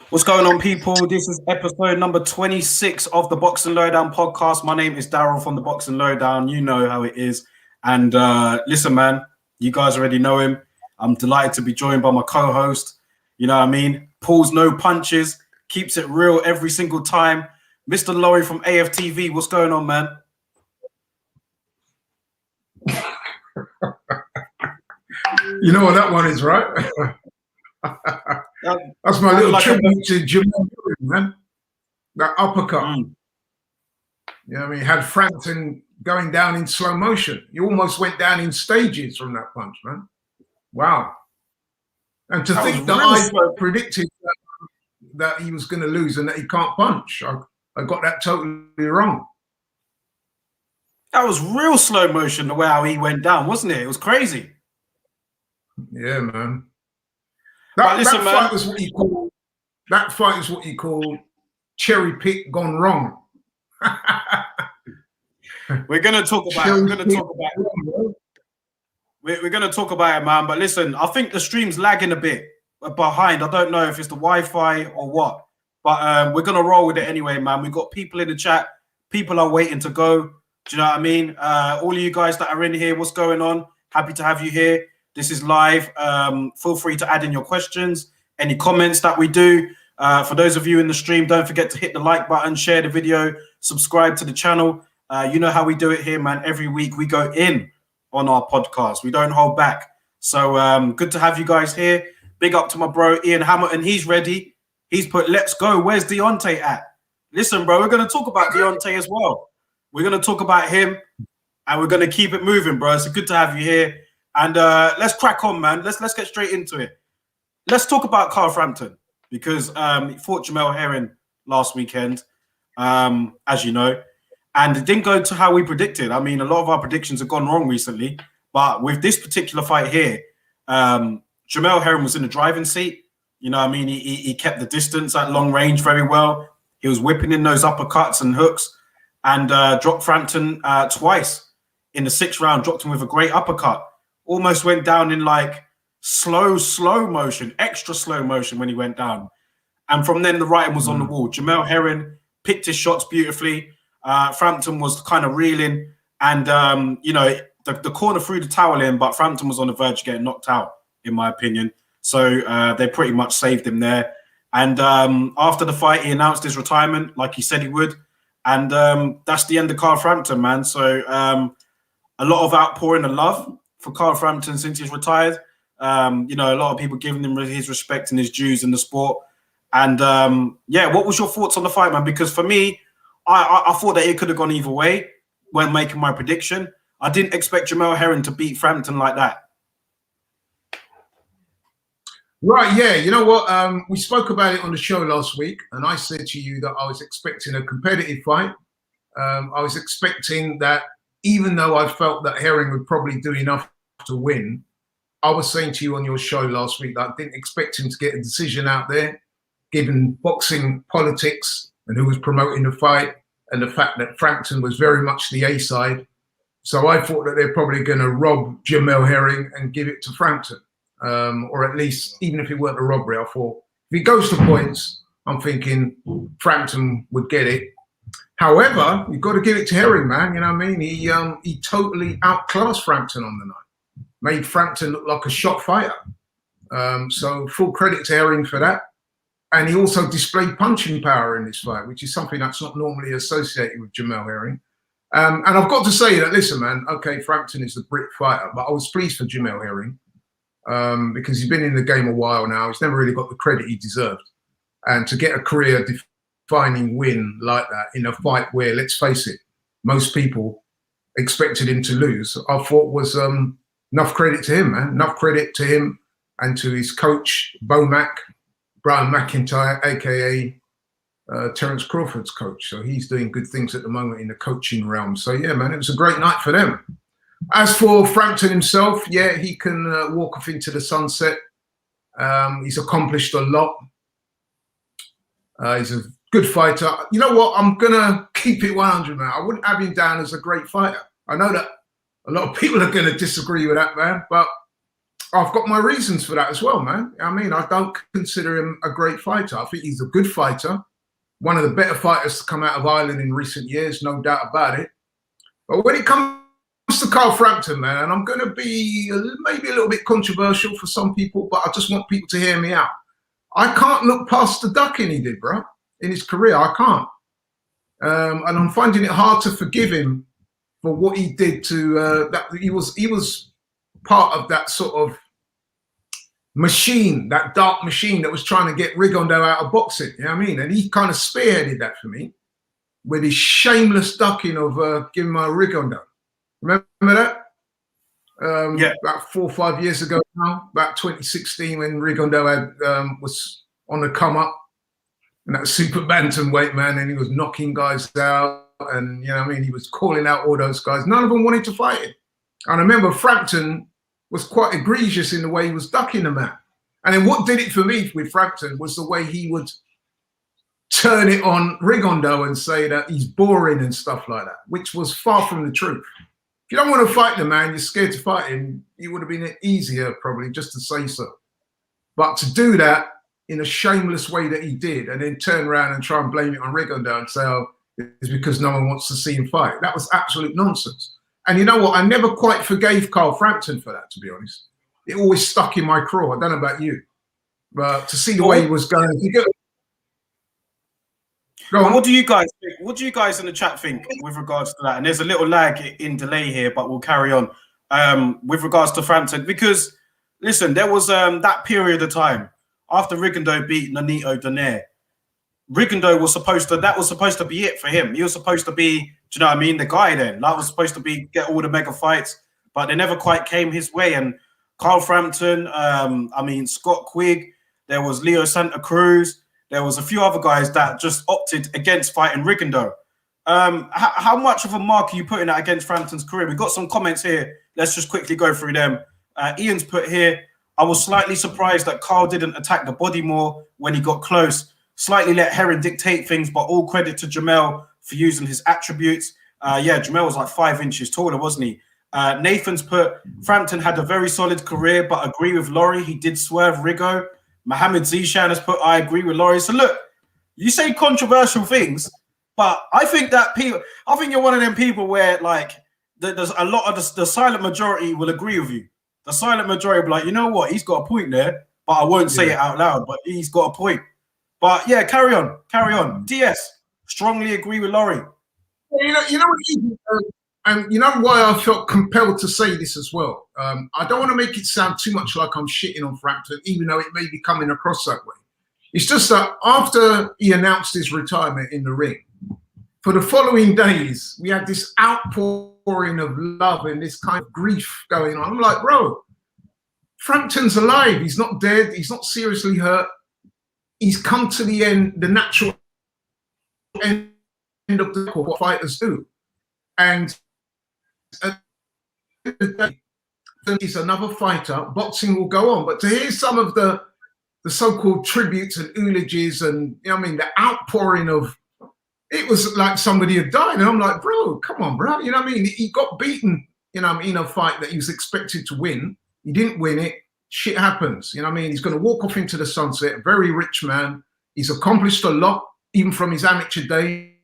What's going on, people? This is episode number 26 of the Boxing Lowdown podcast. My name is Daryl from the Boxing Lowdown. You know how it is. And listen, man, you guys already know him. I'm delighted to be joined by my co-host. You know what I mean? Pulls no punches, keeps it real every single time. Mr. Laurie from AFTV. What's going on, man? You know what that one is, right? That's my little tribute to Jamal, man. That uppercut. You know what I mean? Had Frampton going down in slow motion. He almost went down in stages from that punch, man. Wow. And to think that I predicted that he was going to lose and that he can't punch. I got that totally wrong. That was real slow motion, the way how he went down, wasn't it? It was crazy. Yeah, man. That fight is what you call cherry pick gone wrong. We're gonna talk about it. We're gonna talk about it, man. But listen, I think the stream's lagging a bit behind. I don't know if it's the Wi-Fi or what, but we're gonna roll with it anyway, man. We've got people in the chat. People are waiting to go. Do you know what I mean? All of you guys that are in here, what's going on? Happy to have you here. This is live. Feel free to add in your questions, any comments that we do. For those of you in the stream, don't forget to hit the like button, share the video, subscribe to the channel. You know how we do it here, man. Every week we go in on our podcast. We don't hold back. So good to have you guys here. Big up to my bro, Ian Hamilton. He's ready. He's put, let's go. Where's Deontay at? Listen, bro, we're going to talk about Deontay as well. We're going to talk about him, and we're going to keep it moving, bro. So good to have you here. And let's crack on, man. Let's get straight into it. Let's talk about Carl Frampton, because he fought Jamel Herring last weekend, as you know, and it didn't go to how we predicted. I mean, a lot of our predictions have gone wrong recently, but with this particular fight here, Jamel Herring was in the driving seat. You know what I mean? He kept the distance at long range very well. He was whipping in those uppercuts and hooks, and dropped Frampton twice in the 6th round, dropped him with a great uppercut. Almost went down in like slow motion, extra slow motion when he went down. And from then the writing was on the wall. Jamel Herring picked his shots beautifully. Frampton was kind of reeling. And, you know, the corner threw the towel in, but Frampton was on the verge of getting knocked out, in my opinion. So they pretty much saved him there. And after the fight, he announced his retirement like he said he would. And that's the end of Carl Frampton, man. So a lot of outpouring of love for Carl Frampton since he's retired. You know, a lot of people giving him his respect and his dues in the sport. And yeah, what was your thoughts on the fight, man? Because for me, I thought that it could have gone either way when making my prediction. I didn't expect Jamel Herring to beat Frampton like that. Right, yeah. You know what? We spoke about it on the show last week, and I said to you that I was expecting a competitive fight. I was expecting that, even though I felt that Herring would probably do enough to win, I was saying to you on your show last week that I didn't expect him to get a decision out there, given boxing politics and who was promoting the fight and the fact that Frampton was very much the A side. So I thought that they're probably going to rob Jamel Herring and give it to Frampton. Or at least, even if it weren't a robbery, I thought if he goes to points, I'm thinking Frampton would get it. However, you've got to give it to Herring, man. You know what I mean? He totally outclassed Frampton on the night, made Frampton look like a shot fighter. So full credit to Herring for that. And he also displayed punching power in this fight, which is something that's not normally associated with Jamel Herring. And I've got to say that, listen, man, okay, Frampton is the Brit fighter, but I was pleased for Jamel Herring because he's been in the game a while now. He's never really got the credit he deserved. And to get a career defining win like that in a fight where, let's face it, most people expected him to lose, I thought was enough credit to him, man. Enough credit to him and to his coach, Brian McIntyre, aka Terence Crawford's coach. So he's doing good things at the moment in the coaching realm. So yeah, man, it was a great night for them. As for Frampton himself, yeah, he can walk off into the sunset. He's accomplished a lot. He's a good fighter. You know what? I'm going to keep it 100, man. I wouldn't have him down as a great fighter. I know that a lot of people are going to disagree with that, man, but I've got my reasons for that as well, man. I mean, I don't consider him a great fighter. I think he's a good fighter, one of the better fighters to come out of Ireland in recent years, no doubt about it. But when it comes to Carl Frampton, man, and I'm going to be maybe a little bit controversial for some people, but I just want people to hear me out. I can't look past the ducking he did, bro, in his career. I can't. And I'm finding it hard to forgive him for what he did to that. He was part of that sort of machine, that dark machine that was trying to get Rigondeaux out of boxing. You know what I mean? And he kind of spearheaded that for me with his shameless ducking of giving my Rigondeaux. Remember that? Yeah. About 4 or 5 years ago now, about 2016, when Rigondeaux had, was on the come up, and that super bantamweight, man, and he was knocking guys out, and you know what I mean, he was calling out all those guys. None of them wanted to fight him. And I remember Frampton was quite egregious in the way he was ducking the man. And then what did it for me with Frampton was the way he would turn it on Rigondeaux and say that he's boring and stuff like that, which was far from the truth. If you don't want to fight the man, you're scared to fight him, it would have been easier probably just to say so. But to do that in a shameless way that he did, and then turn around and try and blame it on Rigondeaux and say, oh, it's because no one wants to see him fight. That was absolute nonsense. And you know what? I never quite forgave Carl Frampton for that, to be honest. It always stuck in my craw. I don't know about you. But to see the way he was going, what do you guys think? What do you guys in the chat think with regards to that? And there's a little lag in delay here, but we'll carry on with regards to Frampton. Because, listen, there was that period of time after Rigondeaux beat Nonito Donaire. Rigondeaux was supposed to be it for him. He was supposed to be, do you know what I mean, the guy then. That was supposed to be get all the mega fights, but they never quite came his way. And Carl Frampton, I mean, Scott Quigg, there was Leo Santa Cruz, there was a few other guys that just opted against fighting Rigondeaux. How much of a mark are you putting that against Frampton's career? We've got some comments here. Let's just quickly go through them. Ian's put here, I was slightly surprised that Carl didn't attack the body more when he got close. Slightly let Heron dictate things, but all credit to Jamel for using his attributes. Yeah, Jamel was like 5 inches taller, wasn't he? Nathan's put, Frampton had a very solid career, but agree with Laurie, he did swerve Rigo. Mohammed Zishan has put, I agree with Laurie. So look, you say controversial things, but I think that I think you're one of them people where like there's a lot of the silent majority will agree with you. The silent majority will be like, you know what, he's got a point there, but I won't say it out loud, but he's got a point. But yeah, carry on. DS, strongly agree with Laurie. You know, and you know why I felt compelled to say this as well. I don't want to make it sound too much like I'm shitting on Frampton, even though it may be coming across that way. It's just that after he announced his retirement in the ring, for the following days, we had this outpouring of love and this kind of grief going on. I'm like, bro, Frampton's alive. He's not dead. He's not seriously hurt. He's come to the end, the natural end of the what fighters do. And he's another fighter. Boxing will go on. But to hear some of the so-called tributes and eulogies and, you know what I mean, the outpouring of, it was like somebody had died. And I'm like, bro, come on, bro. You know what I mean? He got beaten, you know what I mean, in a fight that he was expected to win. He didn't win it. Shit happens. You know what I mean? He's going to walk off into the sunset. A very rich man. He's accomplished a lot, even from his amateur days.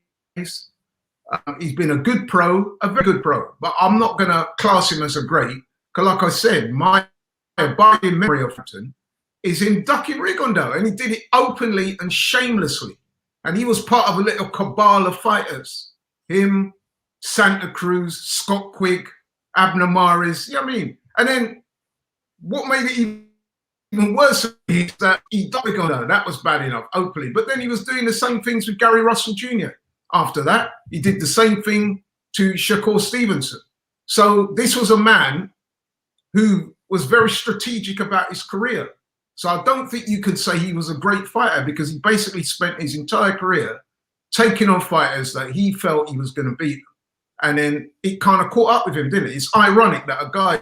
He's been a good pro, a very good pro. But I'm not going to class him as a great. Because like I said, my abiding memory of Frampton is him ducking Rigondeaux. And he did it openly and shamelessly. And he was part of a little cabal of fighters. Him, Santa Cruz, Scott Quigg, Abner Mares. You know what I mean? And then what made it even worse is that he ducked Rigondeaux. That was bad enough, openly. But then he was doing the same things with Gary Russell Jr. After that, he did the same thing to Shakur Stevenson. So this was a man who was very strategic about his career. So I don't think you could say he was a great fighter because he basically spent his entire career taking on fighters that he felt he was going to beat. And then it kind of caught up with him, didn't it? It's ironic that a guy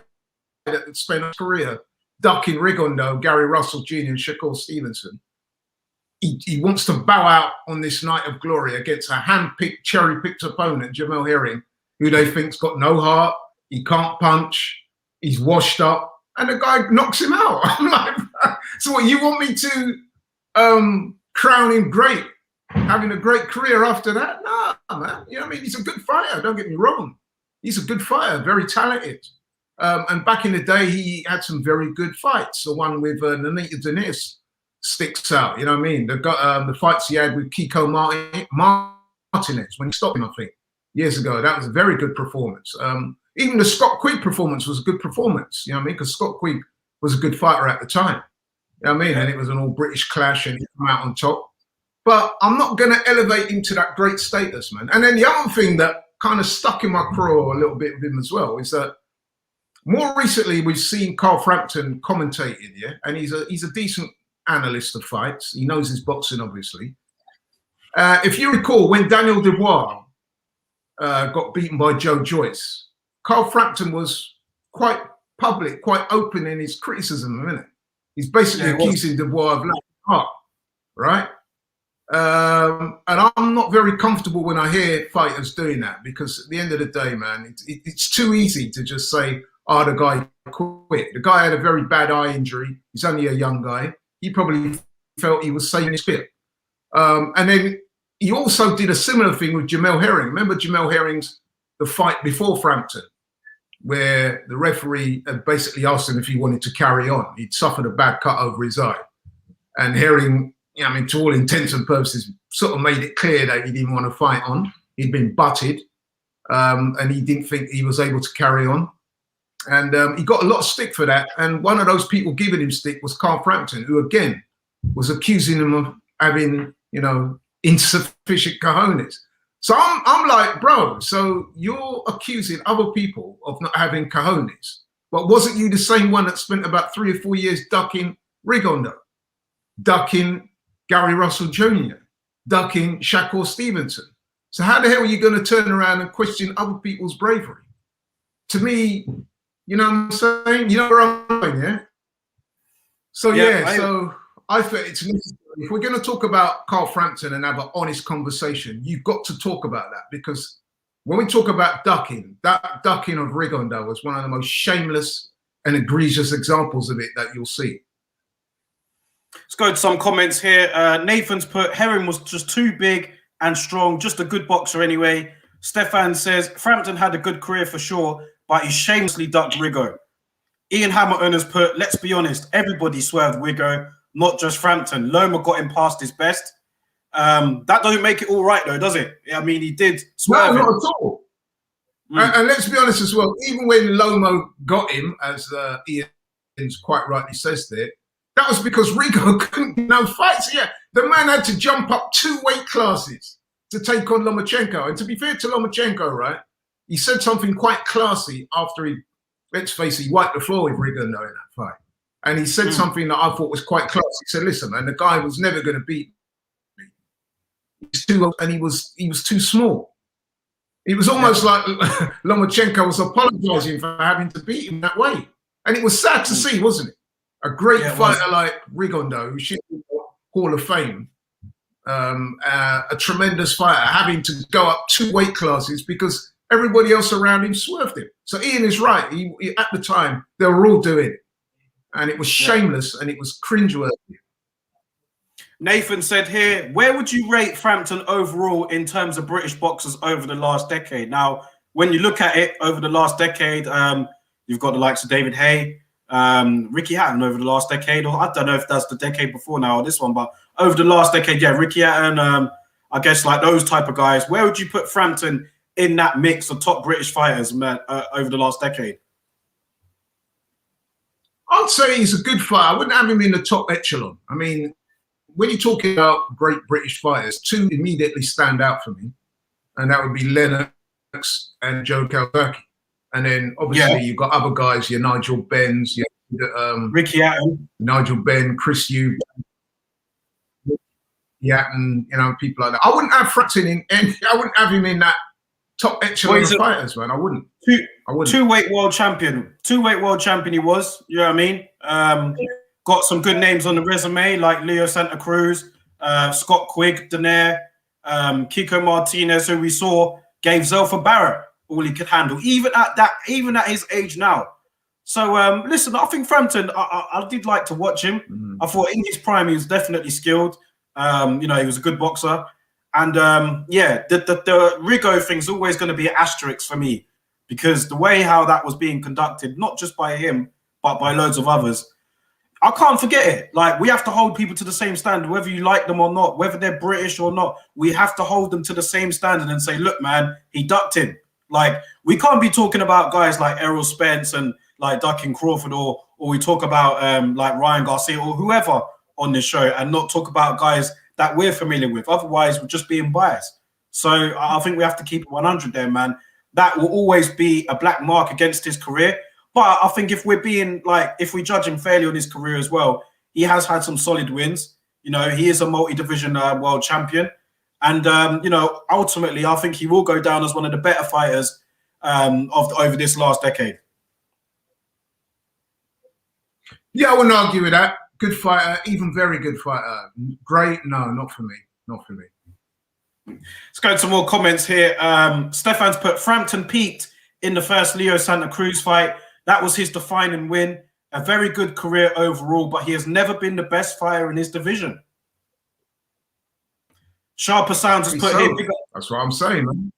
that spent his career ducking Rigondeaux, Gary Russell Jr. and Shakur Stevenson, he wants to bow out on this night of glory against a hand-picked, cherry-picked opponent, Jamel Herring, who they think's got no heart, he can't punch, he's washed up. and the guy knocks him out. I'm like, so what, you want me to crown him great, having a great career after that? No, man. You know what I mean? He's a good fighter, don't get me wrong. He's a good fighter, very talented. And back in the day, he had some very good fights. The one with Nanita Denise sticks out, you know what I mean? The fights he had with Kiko Martinez when he stopped him, I think, years ago. That was a very good performance. Even the Scott Quigg performance was a good performance, you know what I mean? Because Scott Quigg was a good fighter at the time, you know what I mean? And it was an all-British clash and he came out on top. But I'm not going to elevate him to that great status, man. And then the other thing that kind of stuck in my craw a little bit with him as well is that more recently we've seen Carl Frampton commentating, yeah? And he's a decent analyst of fights. He knows his boxing, obviously. If you recall, when Daniel Dubois got beaten by Joe Joyce, Carl Frampton was quite public, quite open in his criticism, isn't it? He's basically accusing Dubois of lack of heart, right? And I'm not very comfortable when I hear fighters doing that, because at the end of the day, man, it's too easy to just say, oh, the guy quit. The guy had a very bad eye injury. He's only a young guy. He probably felt he was saving his fit. And then he also did a similar thing with Jamel Herring. Remember Jamel Herring's the fight before Frampton, where the referee had basically asked him if he wanted to carry on. He'd suffered a bad cut over his eye. And Herring, you know, I mean, to all intents and purposes, sort of made it clear that he didn't want to fight on. He'd been butted, and he didn't think he was able to carry on. And he got a lot of stick for that. And one of those people giving him stick was Carl Frampton, who again was accusing him of having, you know, insufficient cojones. So I'm like, bro, so you're accusing other people of not having cojones, but wasn't you the same one that spent about 3 or 4 years ducking Rigondeaux, ducking Gary Russell Jr., ducking Shakur Stevenson? So how the hell are you going to turn around and question other people's bravery? To me, you know what I'm saying? You know where I'm going, yeah? So so I thought it's necessary. If we're going to talk about Carl Frampton and have an honest conversation, you've got to talk about that, because when we talk about ducking, that ducking of Rigondeaux was one of the most shameless and egregious examples of it that you'll see. Let's go to some comments here. Nathan's put, Herring was just too big and strong, just a good boxer anyway. Stefan says, Frampton had a good career for sure, but he shamelessly ducked Rigo. Ian Hamilton has put, let's be honest, everybody swerved Rigo, not just Frampton. Loma got him past his best. That doesn't make it all right, though, does it? I mean, he did swerve. No, not at all. And let's be honest as well, even when Lomo got him, as Ian quite rightly says there, that was because Rigo couldn't get no fights. Yeah, the man had to jump up 2 weight classes to take on Lomachenko. And to be fair to Lomachenko, right, he said something quite classy after he, let's face it, he wiped the floor with Rigondeaux in that fight. And he said something that I thought was quite classy. He said, listen, man, the guy was never going to beat me. He's too old, and he was too small. It was almost like Lomachenko was apologizing for having to beat him that way. And it was sad to see, wasn't it? A great fighter like Rigondeaux, who should be in the Hall of Fame, a tremendous fighter, having to go up 2 weight classes because everybody else around him swerved him. So Ian is right. He, at the time, they were all doing it. And it was shameless and it was cringeworthy. Nathan said here, where would you rate Frampton overall in terms of British boxers over the last decade? Now, when you look at it over the last decade, you've got the likes of David Hay, Ricky Hatton over the last decade, or I don't know if that's the decade before now or this one, but over the last decade, yeah, Ricky Hatton, I guess like those type of guys. Where would you put Frampton in that mix of top British fighters, man, over the last decade? I'd say he's a good fighter. I wouldn't have him in the top echelon. I mean, when you're talking about great British fighters, 2 immediately stand out for me, and that would be Lennox and Joe Calzaghe. And then obviously you've got other guys, your Nigel Benns, your Ricky Hatton, Nigel Benn, Chris Eubank, Hatton, you know, people like that. I wouldn't have Frampton in any. I wouldn't have him in that top echelon of fighters, man. I wouldn't. Two-weight world champion. Two-weight world champion he was. You know what I mean? Got some good names on the resume, like Leo Santa Cruz, Scott Quigg, Donaire, Kiko Martinez, who we saw gave Zelfa Barrett all he could handle. Even at his age now, So listen, I think Frampton, I did like to watch him. I thought in his prime he was definitely skilled. You know, he was a good boxer. And yeah, the Rigo thing's always going to be an asterisk for me, because the way how that was being conducted, not just by him, but by loads of others, I can't forget it. Like, we have to hold people to the same standard, whether you like them or not, whether they're British or not. We have to hold them to the same standard and say, look, man, he ducked him. Like, we can't be talking about guys like Errol Spence and like ducking Crawford, or we talk about like Ryan Garcia or whoever on this show, and not talk about guys that we're familiar with. Otherwise, we're just being biased. So I think we have to keep it 100 there, man. That will always be a black mark against his career. But I think if we're being like, if we judge him fairly on his career as well, he has had some solid wins. You know, he is a multi-division world champion. And, you know, ultimately, I think he will go down as one of the better fighters over this last decade. Yeah, I wouldn't argue with that. Good fighter, even very good fighter. Great? No, not for me. Not for me. Let's go to some more comments here. Stefan's put, Frampton peaked in the first Leo Santa Cruz fight. That was his defining win. A very good career overall, but he has never been the best fighter in his division. Sharper Sounds has put here. Big up. That's what I'm saying, man.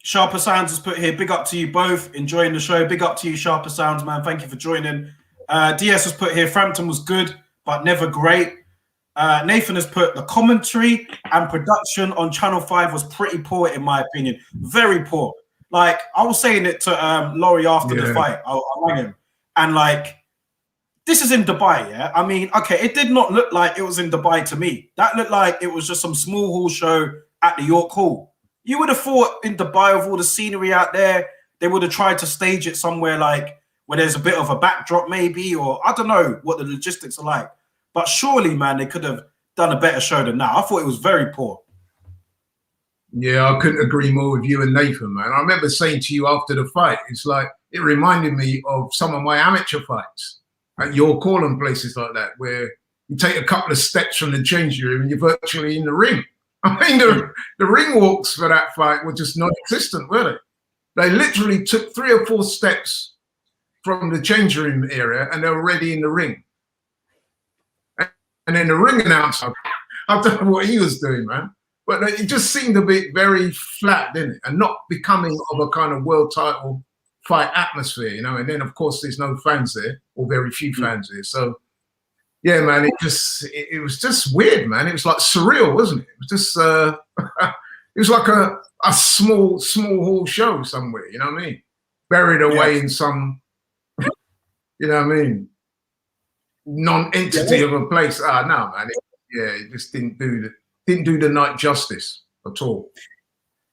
Sharper Sounds has put here. Big up to you both. Enjoying the show. Big up to you, Sharper Sounds, man. Thank you for joining. DS has put here, Frampton was good, but never great. Nathan has put, the commentary and production on Channel 5 was pretty poor, in my opinion. Very poor. Like, I was saying it to Laurie after the fight. I rang him. And, like, this is in Dubai, yeah? I mean, okay, it did not look like it was in Dubai to me. That looked like it was just some small hall show at the York Hall. You would have thought in Dubai, with all the scenery out there, they would have tried to stage it somewhere like where there's a bit of a backdrop maybe, or I don't know what the logistics are like. But surely, man, they could have done a better show than that. I thought it was very poor. Yeah, I couldn't agree more with you and Nathan, man. I remember saying to you after the fight, it's like, it reminded me of some of my amateur fights at York Hall and places like that, where you take a couple of steps from the changing room and you're virtually in the ring. I mean, the ring walks for that fight were just non-existent, were they? They literally took 3 or 4 steps from the change room area and they're already in the ring. And then the ring announcer, I don't know what he was doing, man. But it just seemed a bit very flat, didn't it? And not becoming of a kind of world title fight atmosphere, you know? And then, of course, there's no fans there, or very few fans there. So, yeah, man, it was just weird, man. It was like surreal, wasn't it? It was just, it was like a small hall show somewhere, you know what I mean? Buried away in some, you know what I mean, non-entity of a place. No, man. It just didn't do the night justice at all.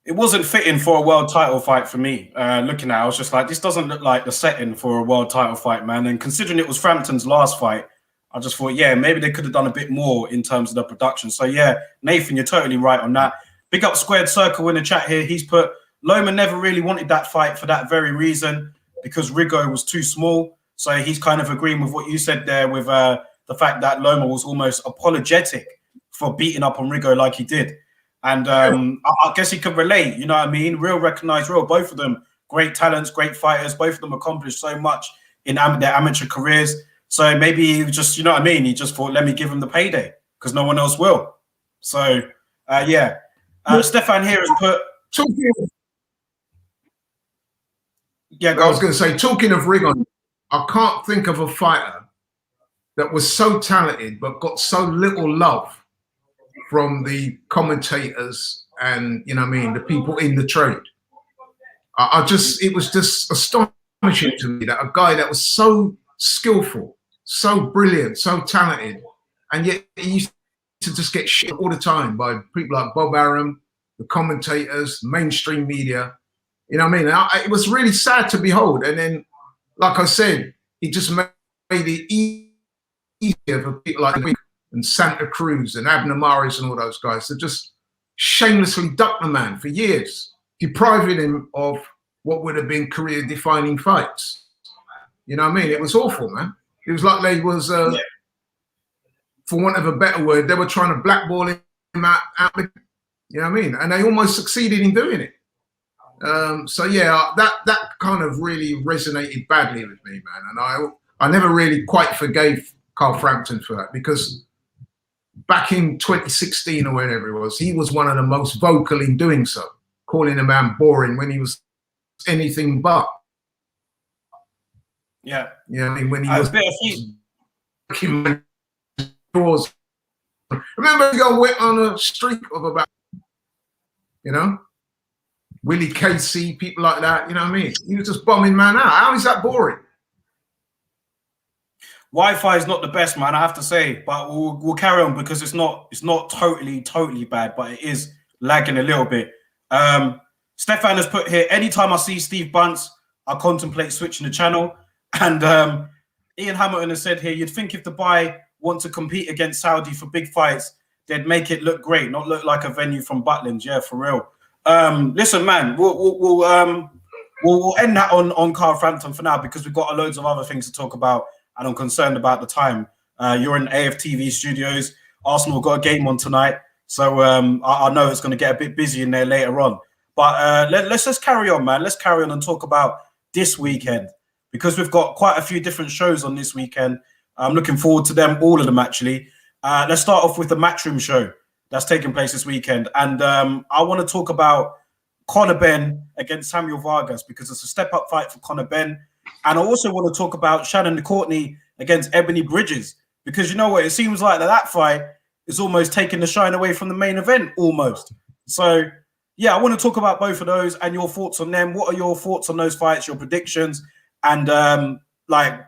It wasn't fitting for a world title fight for me. Looking at it, I was just like, this doesn't look like the setting for a world title fight, man. And considering it was Frampton's last fight, I just thought, yeah, maybe they could have done a bit more in terms of the production. So, yeah, Nathan, you're totally right on that. Big up Squared Circle in the chat here. He's put, Loma never really wanted that fight for that very reason, because Rigo was too small. So he's kind of agreeing with what you said there with the fact that Loma was almost apologetic for beating up on Rigo like he did. And I guess he could relate, you know what I mean? Real recognized real. Both of them, great talents, great fighters. Both of them accomplished so much in their amateur careers. So maybe he just, you know what I mean? He just thought, let me give him the payday because no one else will. So, yeah. Stefan here has put... Yeah, I was going to say, talking of Rigo, I can't think of a fighter that was so talented but got so little love from the commentators and, you know what I mean, the people in the trade. It was just astonishing to me that a guy that was so skillful, so brilliant, so talented, and yet he used to just get shit all the time by people like Bob Arum, the commentators, mainstream media. You know what I mean? It was really sad to behold. And then, like I said, he just made it easier for people like me and Santa Cruz and Abner Maris and all those guys to just shamelessly duck the man for years, depriving him of what would have been career-defining fights. You know what I mean? It was awful, man. It was like they was, for want of a better word, they were trying to blackball him out. You know what I mean? And they almost succeeded in doing it. So yeah, that kind of really resonated badly with me, man. And I never really quite forgave Carl Frampton for that, because back in 2016 or whenever it was, he was one of the most vocal in doing so, calling a man boring when he was anything but. Yeah. You know what I mean? When he was remember, he went on a streak of about, you know, Willie Casey, people like that. You know what I mean? He was just bombing man out. How is that boring? Wi-Fi is not the best, man, I have to say, but we'll carry on, because it's not totally bad, but it is lagging a little bit. Stefan has put here, anytime I see Steve Bunce, I contemplate switching the channel. And Ian Hamilton has said here, you'd think if Dubai want to compete against Saudi for big fights, they'd make it look great, not look like a venue from Butlins. Yeah, for real. Listen, man, we'll end that on Carl Frampton for now, because we've got loads of other things to talk about, and I'm concerned about the time. You're in AFTV studios. Arsenal got a game on tonight, so I know it's going to get a bit busy in there later on. But let's just carry on, man. Let's carry on and talk about this weekend, because we've got quite a few different shows on this weekend. I'm looking forward to them, all of them actually. Let's start off with the Matchroom show that's taking place this weekend. And I want to talk about Conor Benn against Samuel Vargas, because it's a step-up fight for Conor Benn. And I also want to talk about Shannon Courtney against Ebony Bridges, because you know what? It seems like that fight is almost taking the shine away from the main event, almost. So, yeah, I want to talk about both of those and your thoughts on them. What are your thoughts on those fights, your predictions? And, do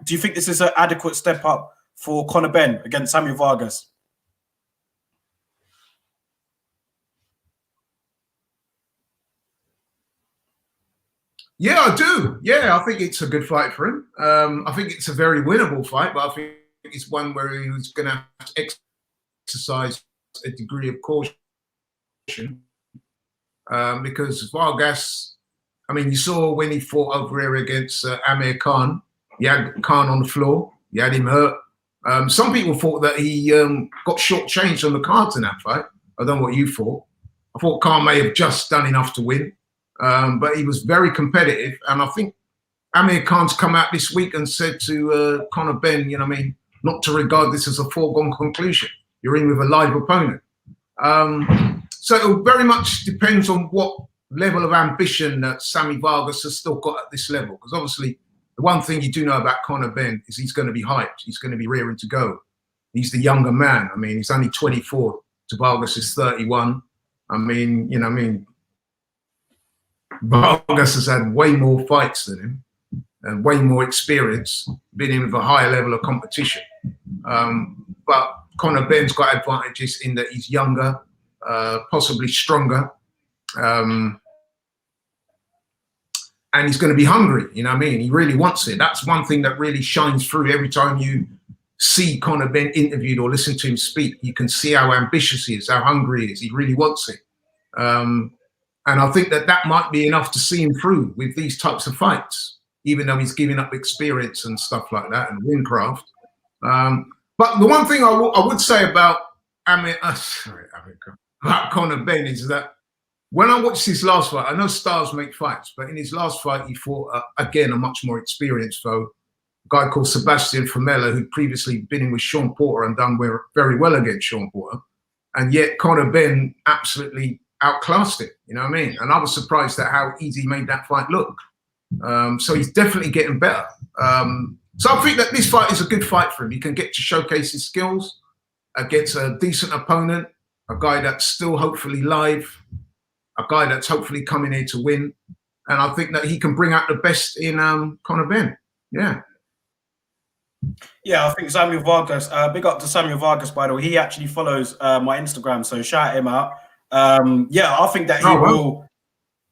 you think this is an adequate step up for Conor Benn against Samuel Vargas? Yeah, I do. Yeah, I think it's a good fight for him. I think it's a very winnable fight, but I think it's one where he's going to have to exercise a degree of caution, because Vargas, I mean, you saw when he fought over here against Amir Khan, he had Khan on the floor, he had him hurt. Some people thought that he got shortchanged on the cards in that fight. I don't know what you thought. I thought Khan may have just done enough to win. But he was very competitive, and I think Amir Khan's come out this week and said to Conor Benn, you know what I mean, not to regard this as a foregone conclusion. You're in with a live opponent. So it very much depends on what level of ambition that Sammy Vargas has still got at this level. Because obviously, the one thing you do know about Conor Benn is he's going to be hyped. He's going to be rearing to go. He's the younger man. I mean, he's only 24. To Vargas is 31. I mean, you know what I mean? Vargas has had way more fights than him and way more experience, been in with a higher level of competition. But Conor Benn's got advantages in that he's younger, possibly stronger, and he's going to be hungry. You know what I mean? He really wants it. That's one thing that really shines through every time you see Conor Benn interviewed or listen to him speak. You can see how ambitious he is, how hungry he is. He really wants it. And I think that might be enough to see him through with these types of fights, even though he's giving up experience and stuff like that and windcraft. But the one thing I would say about Conor Benn is that when I watched his last fight, I know stars make fights, but in his last fight, he fought, again, a much more experienced foe, a guy called Sebastian Formella, who'd previously been in with Sean Porter and done very well against Sean Porter. And yet Conor Benn absolutely outclassed it, you know what I mean? And I was surprised at how easy he made that fight look. So he's definitely getting better. So I think that this fight is a good fight for him. He can get to showcase his skills against a decent opponent, a guy that's still hopefully live, a guy that's hopefully coming here to win. And I think that he can bring out the best in Conor Benn. Yeah. Yeah, I think Samuel Vargas, big up to Samuel Vargas, by the way. He actually follows my Instagram, so shout him out. Yeah, I think that he will.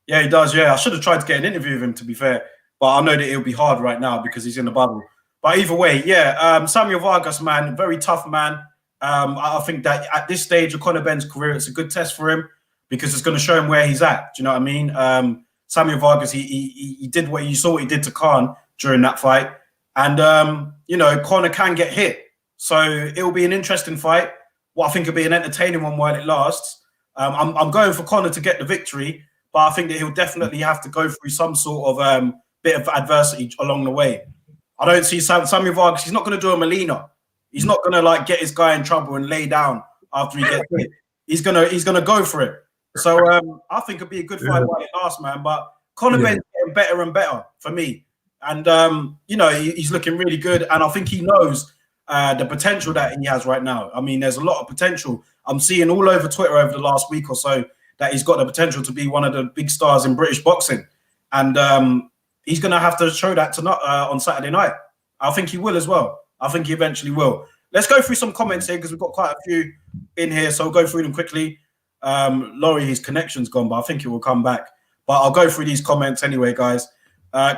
Yeah, he does. Yeah, I should have tried to get an interview with him, to be fair, but I know that it'll be hard right now because he's in the bubble. But either way, yeah, Samuel Vargas, man, very tough man. I think that at this stage of Conor Benn's career, it's a good test for him because it's going to show him where he's at. Do you know what I mean? Samuel Vargas, he did what you saw what he did to Khan during that fight, and you know, Conor can get hit, so it'll be an interesting fight. Well, I think it'll be an entertaining one while it lasts. I'm going for Conor to get the victory, but I think that he'll definitely have to go through some sort of bit of adversity along the way. I don't see Sammy Vargas. He's not going to do a Molina. He's not going to like get his guy in trouble and lay down after he gets hit. He's gonna go for it. So I think it'll be a good fight while it lasts, man. But Conor Benn's getting better and better for me, and you know, he's looking really good, and I think he knows the potential that he has right now. I mean, there's a lot of potential. I'm seeing all over Twitter over the last week or so that he's got the potential to be one of the big stars in British boxing, and he's going to have to show that tonight on Saturday night. I think he will as well. I think he eventually will. Let's go through some comments here because we've got quite a few in here, so we'll go through them quickly. Laurie, his connection's gone, but I think it will come back. But I'll go through these comments anyway, guys.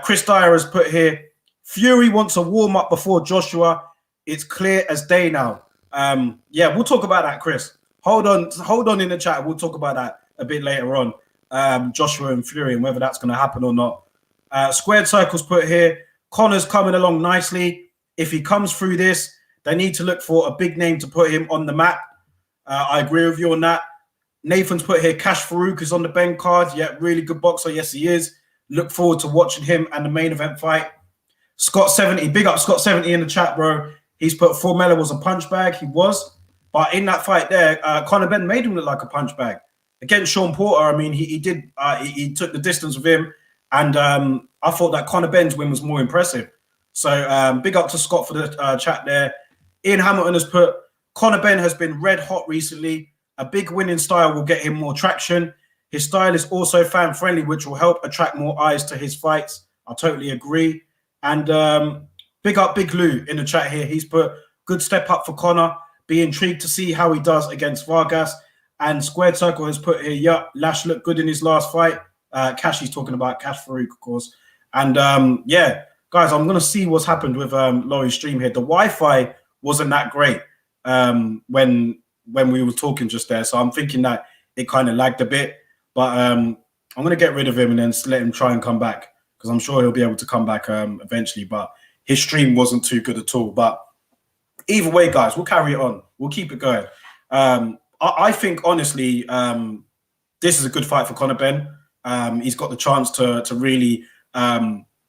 Chris Dyer has put here, Fury wants a warm-up before Joshua. It's clear as day now. Yeah, we'll talk about that, Chris. Hold on in the chat. We'll talk about that a bit later on. Joshua and Fury and whether that's going to happen or not. Squared Circles put here, Conor's coming along nicely. If he comes through this, they need to look for a big name to put him on the map. I agree with you on that. Nathan's put here, Cash Farouk is on the Benn card. Yeah, really good boxer. Yes, he is. Look forward to watching him and the main event fight. Scott70, big up Scott70 in the chat, bro. He's put Formella was a punch bag. He was. But in that fight there, Conor Benn made him look like a punch bag. Against Sean Porter, I mean, he took the distance with him. And I thought that Conor Benn's win was more impressive. So big up to Scott for the chat there. Ian Hamilton has put, Conor Benn has been red hot recently. A big winning style will get him more traction. His style is also fan-friendly, which will help attract more eyes to his fights. I totally agree. And big up Big Lou in the chat here. He's put, good step up for Conor. Be intrigued to see how he does against Vargas. And Squared Circle has put here, yeah, Lash looked good in his last fight. Cash, he's talking about Cash Farouk, of course. And yeah, guys, I'm going to see what's happened with Laurie's stream here. The Wi-Fi wasn't that great when we were talking just there. So I'm thinking that it kind of lagged a bit. But I'm going to get rid of him and then let him try and come back because I'm sure he'll be able to come back eventually. But his stream wasn't too good at all. But either way, guys, we'll carry it on. We'll keep it going. I think, honestly, this is a good fight for Conor Benn. He's got the chance to really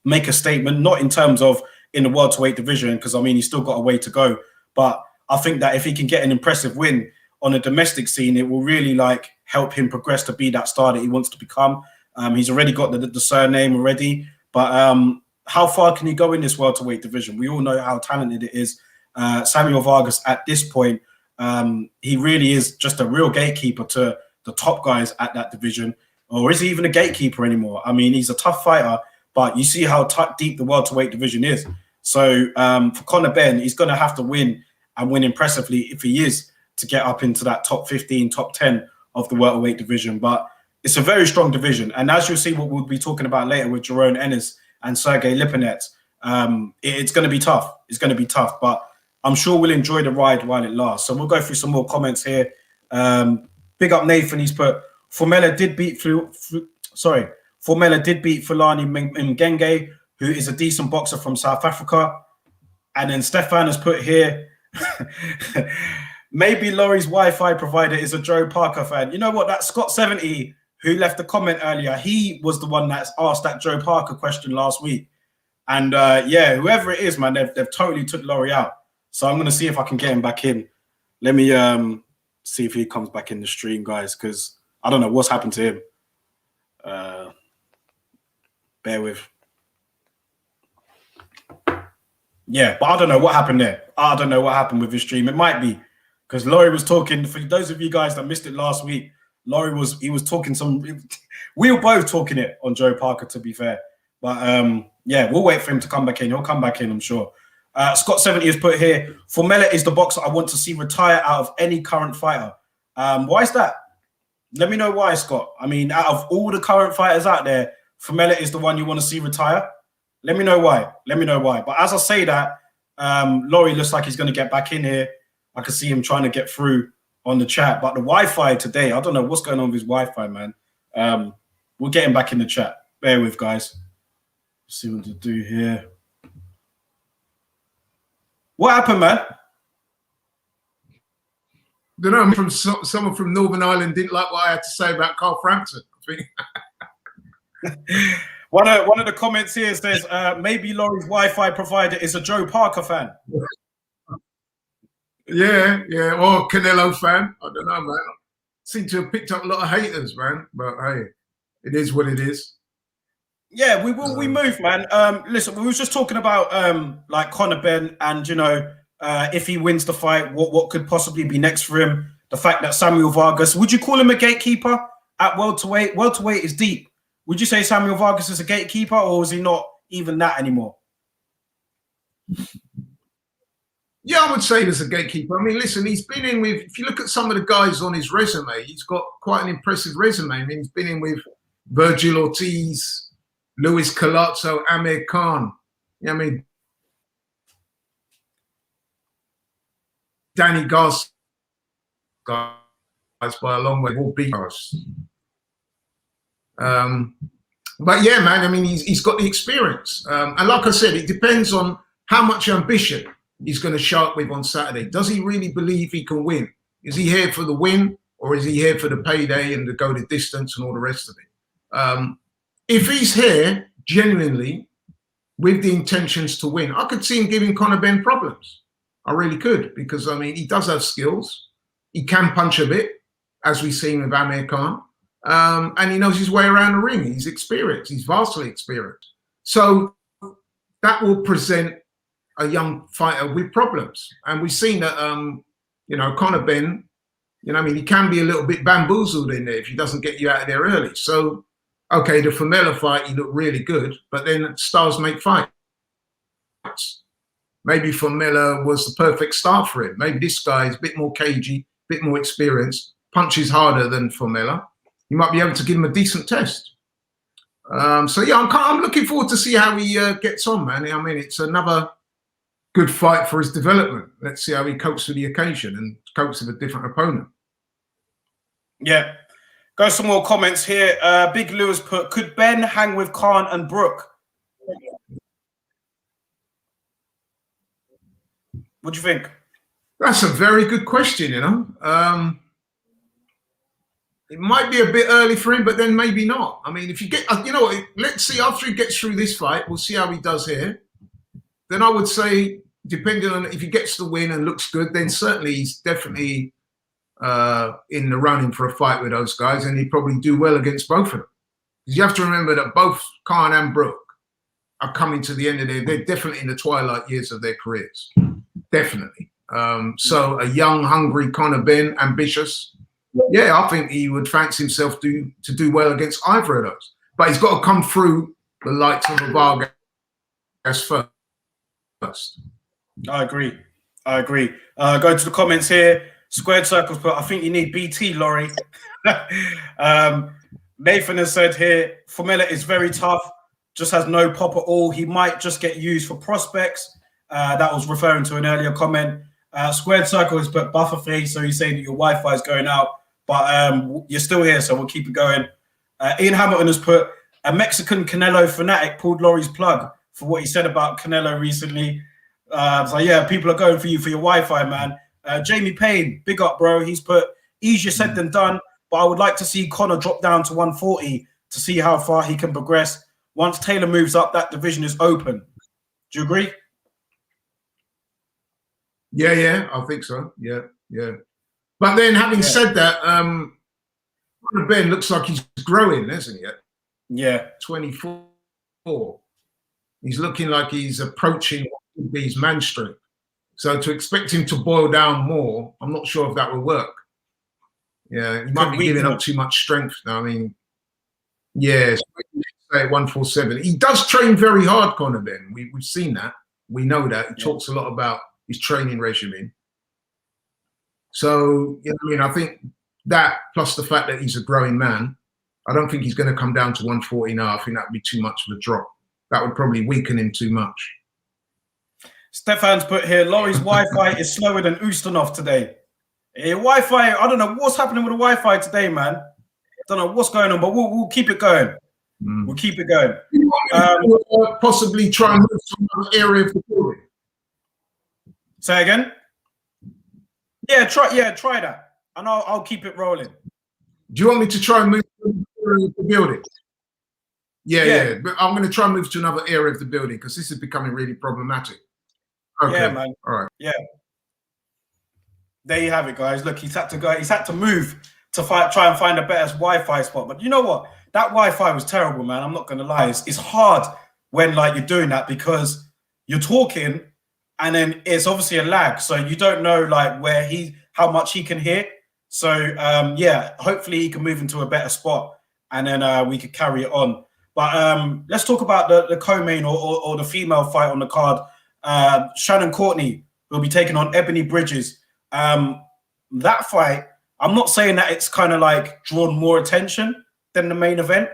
make a statement, not in terms of in the welterweight division, because, I mean, he's still got a way to go. But I think that if he can get an impressive win on a domestic scene, it will really, like, help him progress to be that star that he wants to become. He's already got the surname already. But how far can he go in this welterweight division? We all know how talented it is. Samuel Vargas, at this point, he really is just a real gatekeeper to the top guys at that division. Or is he even a gatekeeper anymore? I mean, he's a tough fighter, but you see how deep the welterweight division is. So for Conor Benn, he's going to have to win and win impressively if he is to get up into that top 15, top 10 of the welterweight division. But it's a very strong division. And as you'll see what we'll be talking about later with Jerome Ennis and Sergey Lipinets, it's going to be tough. It's going to be tough, but I'm sure we'll enjoy the ride while it lasts. So we'll go through some more comments here. Big up Nathan. He's put, Formella did beat Fulani Mgenge, who is a decent boxer from South Africa. And then Stefan has put here, maybe Laurie's Wi-Fi provider is a Joe Parker fan. You know what? That Scott70 who left the comment earlier, he was the one that's asked that Joe Parker question last week. And yeah, whoever it is, man, they've totally took Laurie out. So I'm going to see if I can get him back in. Let me see if he comes back in the stream, guys, because I don't know what's happened to him. Bear with. Yeah, but I don't know what happened there. I don't know what happened with his stream. It might be because Laurie was talking. For those of you guys that missed it last week, Laurie was talking some. We were both talking it on Joe Parker, to be fair. But yeah, we'll wait for him to come back in. He'll come back in, I'm sure. Scott70 has put here, Formella is the boxer I want to see retire out of any current fighter. Why is that? Let me know why, Scott. I mean, out of all the current fighters out there, Formella is the one you want to see retire? Let me know why. Let me know why. But as I say that, Laurie looks like he's going to get back in here. I can see him trying to get through on the chat. But the Wi-Fi today, I don't know what's going on with his Wi-Fi, man. We'll get him back in the chat. Bear with, guys. Let's see what to do here. What happened, man? I don't know. Someone from Northern Ireland didn't like what I had to say about Carl Frampton. I think. One of the comments here says maybe Laurie's Wi-Fi provider is a Joe Parker fan. Yeah, or Canelo fan. I don't know, man. Seem to have picked up a lot of haters, man. But hey, it is what it is. Yeah, we move, man. Listen, we was just talking about like Conor Benn, and you know, if he wins the fight, what could possibly be next for him? The fact that Samuel Vargas, would you call him a gatekeeper at welterweight? Welterweight is deep. Would you say Samuel Vargas is a gatekeeper, or is he not even that anymore? Yeah, I would say there's a gatekeeper. I mean, listen, he's been in with, if you look at some of the guys on his resume, he's got quite an impressive resume. I mean, he's been in with Virgil Ortiz, Luis Colazzo, Amir Khan. You know, I mean, Danny Garcia, guys by a long way, all beat us. But yeah, man, I mean, he's got the experience. And like I said, it depends on how much ambition he's going to show up with on Saturday. Does he really believe he can win? Is he here for the win, or is he here for the payday and to go the distance and all the rest of it? If he's here genuinely with the intentions to win, I could see him giving Conor Benn problems. I really could, because I mean, he does have skills. He can punch a bit, as we've seen with Amir Khan. And he knows his way around the ring. He's experienced. He's vastly experienced. So that will present a young fighter with problems. And we've seen that, you know, Conor Benn, you know, I mean, he can be a little bit bamboozled in there if he doesn't get you out of there early. So, okay, the Formella fight, he looked really good, but then stars make fights. Maybe Formella was the perfect start for him. Maybe this guy is a bit more cagey, a bit more experienced, punches harder than Formella. You might be able to give him a decent test. So yeah, I'm looking forward to see how he gets on, man. I mean, it's another good fight for his development. Let's see how he copes with the occasion and copes with a different opponent. Yeah. Go some more comments here. Big Lewis put, could Ben hang with Khan and Brook? What do you think? That's a very good question, you know. It might be a bit early for him, but then maybe not. I mean, if you get, you know what, let's see, after he gets through this fight, we'll see how he does here. Then I would say, depending on if he gets the win and looks good, then certainly he's definitely in the running for a fight with those guys, and he'd probably do well against both of them. Because you have to remember that both Khan and Brook are coming to the end of they're definitely in the twilight years of their careers. Definitely. So a young, hungry Conor Benn, ambitious, yeah, I think he would fancy himself to do well against either of those. But he's got to come through the likes of Vargas first. I agree. Go to the comments here. Squared Circles, but I think you need BT, Laurie. Nathan has said here, Formella is very tough, just has no pop at all. He might just get used for prospects. That was referring to an earlier comment. Squared Circles, but buffer-free, so he's saying that your Wi-Fi is going out. But you're still here, so we'll keep it going. Ian Hamilton has put, a Mexican Canelo fanatic pulled Laurie's plug for what he said about Canelo recently. So yeah, people are going for you for your Wi-Fi, man. Jamie Payne, big up, bro. He's put, easier said than done, but I would like to see Conor drop down to 140 to see how far he can progress. Once Taylor moves up, that division is open. Do you agree? Yeah, I think so. Yeah. But then, having said that, Ben looks like he's growing, isn't he? Yeah. 24. He's looking like he's approaching what would be his man strength. So to expect him to boil down more, I'm not sure if that will work. Yeah, he might be giving up too much strength now. I mean, yeah, at 147. He does train very hard, Conor Benn. We've seen that. We know that. He talks a lot about his training regimen. So, you know, I mean, I think that plus the fact that he's a growing man, I don't think he's going to come down to 140 now. I think that would be too much of a drop. That would probably weaken him too much. Stefan's put here, Laurie's Wi-Fi is slower than Ustinov today. Wi-Fi, I don't know what's happening with the Wi-Fi today, man. Don't know what's going on, but we'll keep it going. We'll keep it going. Possibly try and move to another area of the building. Say again? Yeah, try that. And I'll keep it rolling. Do you want me to try and move to another area of the building? Yeah. But I'm going to try and move to another area of the building because this is becoming really problematic. Okay. Yeah, man. All right. Yeah. There you have it, guys. Look, he's had to go. He's had to move to try and find a better Wi-Fi spot. But you know what? That Wi-Fi was terrible, man. I'm not going to lie. It's hard when like you're doing that because you're talking and then it's obviously a lag. So you don't know like how much he can hear. So yeah, hopefully he can move into a better spot and then we could carry it on. But let's talk about the co-main or the female fight on the card. Shannon Courtney will be taking on Ebony Bridges. That fight, I'm not saying that it's kind of like drawn more attention than the main event,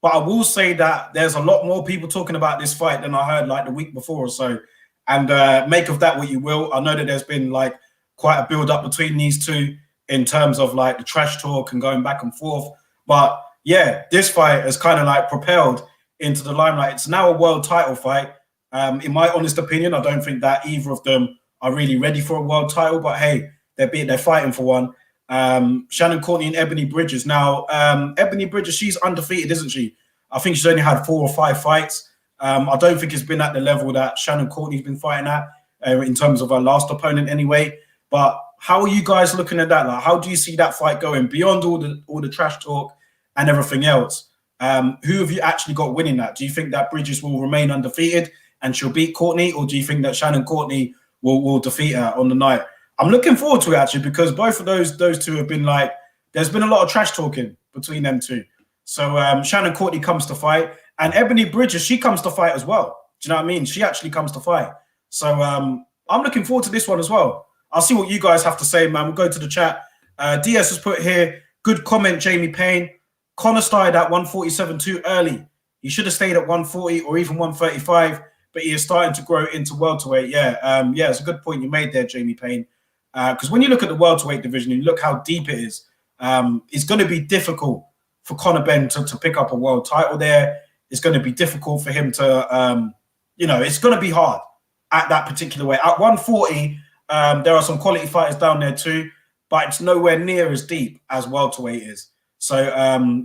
but I will say that there's a lot more people talking about this fight than I heard like the week before or so. And make of that what you will. I know that there's been like quite a build up between these two in terms of like the trash talk and going back and forth. But yeah, this fight has kind of like propelled into the limelight. It's now a world title fight. In my honest opinion, I don't think that either of them are really ready for a world title, but hey, they're fighting for one. Shannon Courtney and Ebony Bridges. Now, Ebony Bridges, she's undefeated, isn't she? I think she's only had 4 or 5 fights. I don't think it's been at the level that Shannon Courtney's been fighting at in terms of her last opponent anyway. But how are you guys looking at that? Like, how do you see that fight going beyond all the trash talk and everything else? Who have you actually got winning that? Do you think that Bridges will remain undefeated and she'll beat Courtney, or do you think that Shannon Courtney will defeat her on the night? I'm looking forward to it actually because both of those two have been like, there's been a lot of trash talking between them two. So Shannon Courtney comes to fight and Ebony Bridges, she comes to fight as well. Do you know what I mean? She actually comes to fight. So I'm looking forward to this one as well. I'll see what you guys have to say, man. We'll go to the chat. DS has put here, good comment, Jamie Payne. Conor started at 147 too early. He should have stayed at 140 or even 135, but he is starting to grow into welterweight. Yeah, it's a good point you made there, Jamie Payne. Because when you look at the welterweight division and you look how deep it is, it's going to be difficult for Conor Benn to pick up a world title there. It's going to be difficult for him to, it's going to be hard at that particular weight. At 140, there are some quality fighters down there too, but it's nowhere near as deep as welterweight is. So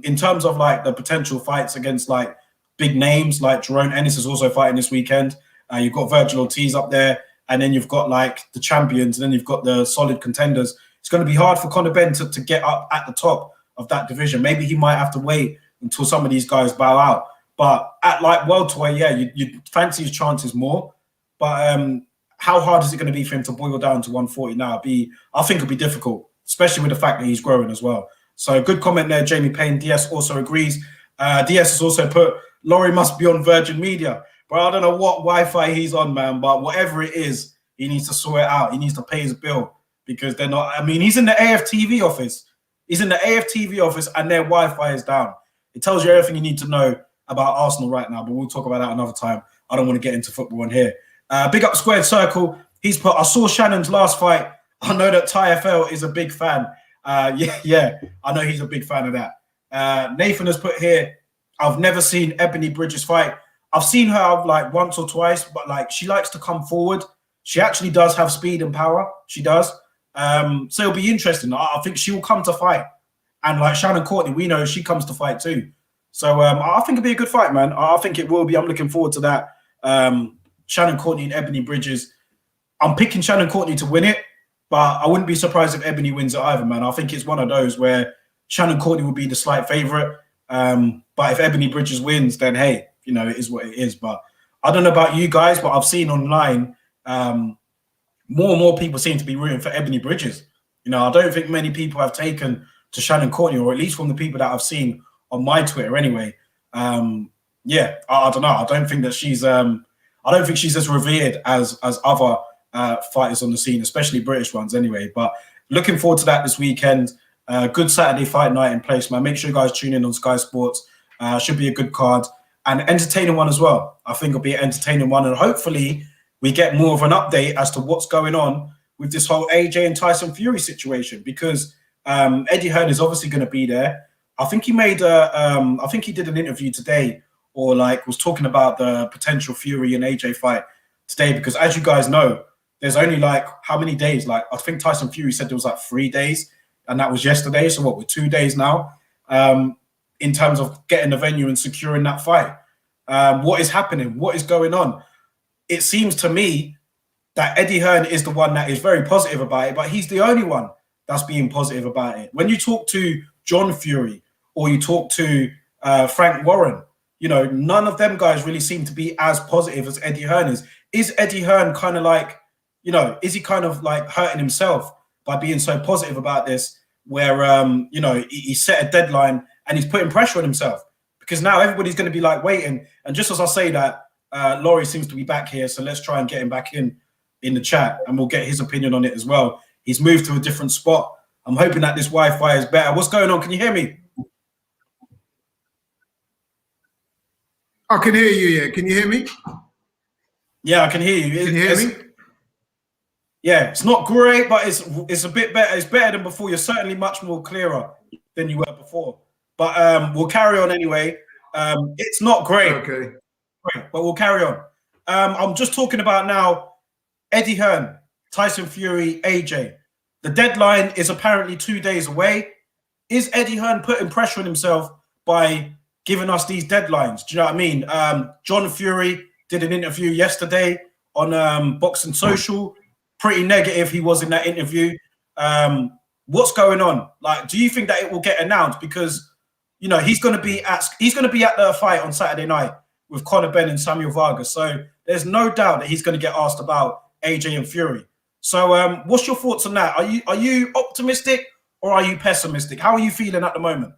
in terms of like the potential fights against like big names, like Jerome Ennis is also fighting this weekend. You've got Virgil Ortiz up there, and then you've got like the champions, and then you've got the solid contenders. It's going to be hard for Conor Benn to get up at the top of that division. Maybe he might have to wait until some of these guys bow out. But at like welterweight, yeah, you fancy his chances more. But how hard is it going to be for him to boil down to 140 now? I think it'll be difficult, especially with the fact that he's growing as well. So good comment there, Jamie Payne. DS also agrees. DS has also put, Laurie must be on Virgin Media. But I don't know what Wi-Fi he's on, man. But whatever it is, he needs to sort it out. He needs to pay his bill because they're not. I mean, he's in the AFTV office. He's in the AFTV office and their Wi-Fi is down. It tells you everything you need to know about Arsenal right now. But we'll talk about that another time. I don't want to get into football in here. Big up Squared Circle. He's put, I saw Shannon's last fight. I know that Ty FL is a big fan. Yeah, I know he's a big fan of that. Nathan has put here, I've never seen Ebony Bridges fight. I've seen her like once or twice, but like she likes to come forward. She actually does have speed and power. She does. So it'll be interesting. I think she will come to fight. And like Shannon Courtney, we know she comes to fight too. So I think it'll be a good fight, man. I think it will be. I'm looking forward to that. Shannon Courtney and Ebony Bridges. I'm picking Shannon Courtney to win it, but I wouldn't be surprised if Ebony wins it either, man. I think it's one of those where Shannon Courtney will be the slight favorite. But if Ebony Bridges wins, then hey, you know, it is what it is. But I don't know about you guys, but I've seen online more and more people seem to be rooting for Ebony Bridges. You know, I don't think many people have taken to Shannon Courtney, or at least from the people that I've seen on my Twitter anyway. Yeah, I don't know. I don't think she's as revered as other fighters on the scene, especially British ones anyway. But looking forward to that this weekend. Good Saturday fight night in place, man. Make sure you guys tune in on Sky Sports. Should be a good card and entertaining one as well. I think it'll be an entertaining one, and hopefully we get more of an update as to what's going on with this whole AJ and Tyson Fury situation, because Eddie Hearn is obviously going to be there. I think he made I think he did an interview today, or like was talking about the potential Fury and AJ fight today, because as you guys know, there's only like how many days? Like I think Tyson Fury said there was like 3 days, and that was yesterday. So what, we're 2 days now. in terms of getting the venue and securing that fight. What is happening? What is going on? It seems to me that Eddie Hearn is the one that is very positive about it, but he's the only one that's being positive about it. When you talk to John Fury or you talk to Frank Warren, you know, none of them guys really seem to be as positive as Eddie Hearn is. Is Eddie Hearn kind of like, you know, is he kind of like hurting himself by being so positive about this, where, you know, he set a deadline and he's putting pressure on himself? Because now everybody's going to be like waiting. And just as I say that, Laurie seems to be back here, so let's try and get him back in the chat and we'll get his opinion on it as well. He's moved to a different spot. I'm hoping that this Wi-Fi is better. What's going on? Can you hear me? I can hear you, yeah. Can you hear me? Yeah, I can hear you. Can you hear me? Yeah, it's not great, but it's a bit better. It's better than before. You're certainly much more clearer than you were before. But we'll carry on anyway. It's not great. Okay. But we'll carry on. I'm just talking about now Eddie Hearn, Tyson Fury, AJ. The deadline is apparently 2 days away. Is Eddie Hearn putting pressure on himself by giving us these deadlines? Do you know what I mean? John Fury did an interview yesterday on Boxing Social. Pretty negative he was in that interview. What's going on? Like, do you think that it will get announced? Because, you know, he's going to be at the fight on Saturday night with Conor Benn and Samuel Vargas. So there's no doubt that he's going to get asked about AJ and Fury. So what's your thoughts on that? Are you optimistic or are you pessimistic? How are you feeling at the moment?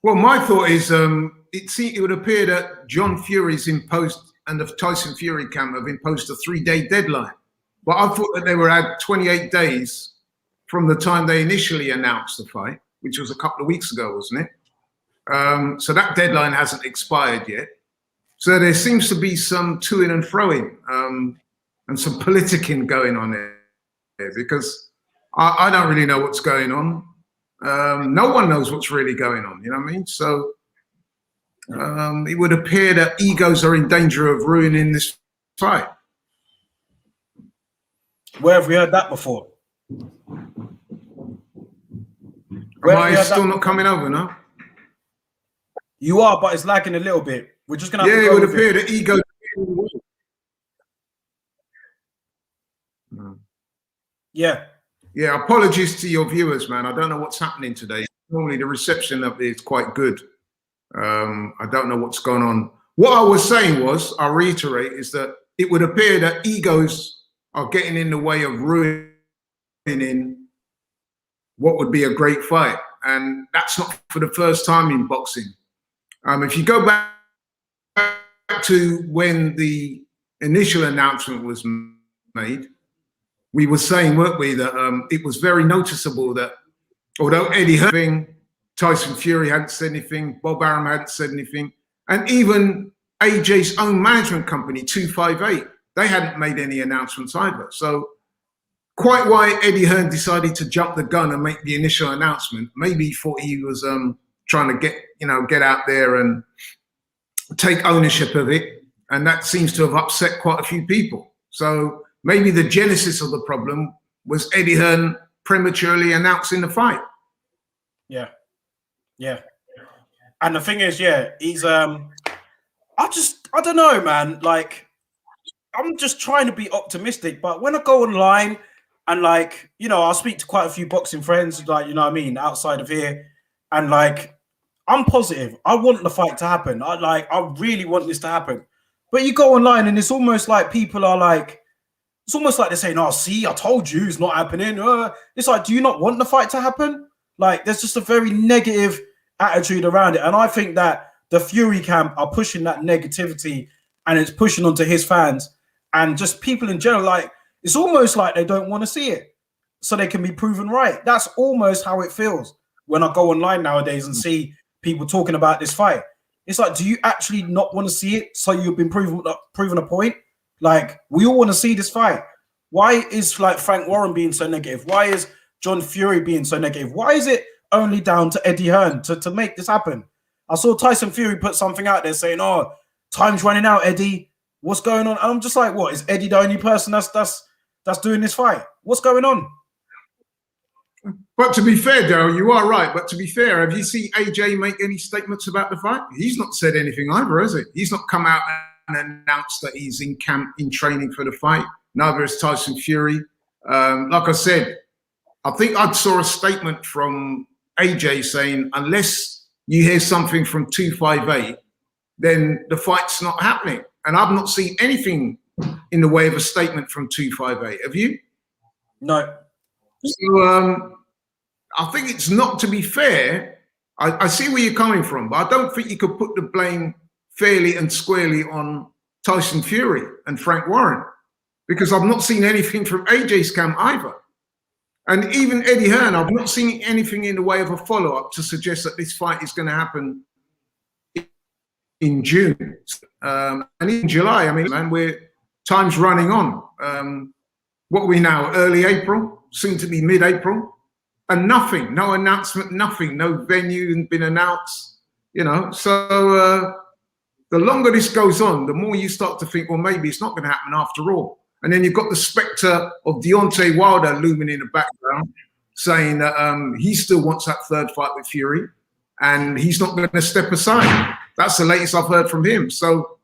Well, my thought is it would appear that John Fury's imposed and the Tyson Fury camp have imposed a 3-day deadline. But I thought that they were at 28 days from the time they initially announced the fight, which was a couple of weeks ago, wasn't it? So that deadline hasn't expired yet. So there seems to be some to-ing and fro-ing and some politicking going on there, because I don't really know what's going on. No one knows what's really going on, you know what I mean? So it would appear that egos are in danger of ruining this fight. Where have we heard that before? Am I still not coming over, no? You are, but it's lagging a little bit. We're just going to have to it go would with appear it. that egos. Yeah. Yeah, apologies to your viewers, man. I don't know what's happening today. Normally the reception up there is quite good. I don't know what's going on. What I was saying was, I'll reiterate, is that it would appear that egos are getting in the way of ruining what would be a great fight. And that's not for the first time in boxing. If you go back to when the initial announcement was made, we were saying, weren't we, that it was very noticeable that although Eddie Hearn, Tyson Fury hadn't said anything, Bob Arum hadn't said anything, and even AJ's own management company, 258, they hadn't made any announcements either. So quite why Eddie Hearn decided to jump the gun and make the initial announcement. Maybe he thought he was trying to get out there and take ownership of it, and that seems to have upset quite a few people. So maybe the genesis of the problem was Eddie Hearn prematurely announcing the fight. Yeah. Yeah. And the thing is, yeah, he's I don't know, man. Like, I'm just trying to be optimistic, but when I go online and, like, you know, I'll speak to quite a few boxing friends, like, you know what I mean, outside of here, and, like, I'm positive. I want the fight to happen. I really want this to happen. But you go online and it's almost like people are like, it's almost like they're saying, oh, see, I told you it's not happening. It's like, do you not want the fight to happen? Like, there's just a very negative attitude around it. And I think that the Fury camp are pushing that negativity, and it's pushing onto his fans and just people in general. Like, it's almost like they don't want to see it so they can be proven right. That's almost how it feels when I go online nowadays and see people talking about this fight. It's like, do you actually not want to see it so you've been proven a point? Like, we all want to see this fight. Why is, like, Frank Warren being so negative? Why is John Fury being so negative? Why is it only down to Eddie Hearn to make this happen? I saw Tyson Fury put something out there saying, oh, time's running out, Eddie. What's going on? And I'm just like, what? Is Eddie the only person that's doing this fight? What's going on? But to be fair, Daryl, you are right. But to be fair, have you seen AJ make any statements about the fight? He's not said anything either, has he? He's not come out and announced that he's in camp, in training for the fight. Neither has Tyson Fury. Like I said, I think I saw a statement from AJ saying, unless you hear something from 258, then the fight's not happening. And I've not seen anything in the way of a statement from 258. Have you? No. So I think it's not, to be fair, I see where you're coming from, but I don't think you could put the blame fairly and squarely on Tyson Fury and Frank Warren, because I've not seen anything from AJ's camp either. And even Eddie Hearn, I've not seen anything in the way of a follow-up to suggest that this fight is going to happen in June. And in July, I mean, man, time's running on. What are we now, early April, soon to be mid-April? And nothing, no announcement, nothing, no venue has been announced, you know. So the longer this goes on, the more you start to think, well, maybe it's not going to happen after all. And then you've got the spectre of Deontay Wilder looming in the background, saying that he still wants that third fight with Fury, and he's not going to step aside. That's the latest I've heard from him. So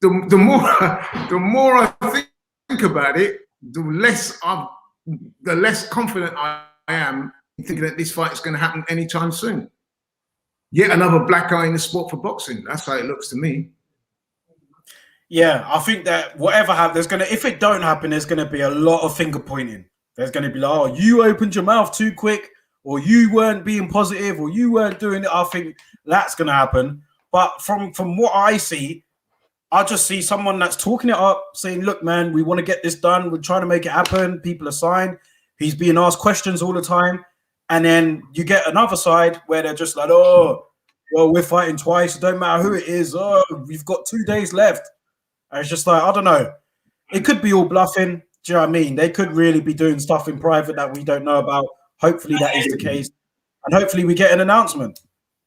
the more I think about it, the less confident I am in thinking that this fight is going to happen anytime soon. Yet another black eye in the sport for boxing. That's how it looks to me. Yeah, I think that whatever happens, if it don't happen, there's gonna be a lot of finger pointing. There's gonna be like, oh, you opened your mouth too quick, or you weren't being positive, or you weren't doing it. I think that's gonna happen. But from what I see, I just see someone that's talking it up, saying, look, man, we want to get this done. We're trying to make it happen. People are signed. He's being asked questions all the time. And then you get another side where they're just like, oh, well, we're fighting twice. It don't matter who it is. Oh, we've got 2 days left. And it's just like, I don't know. It could be all bluffing. Do you know what I mean? They could really be doing stuff in private that we don't know about. Hopefully that is the case. And hopefully we get an announcement.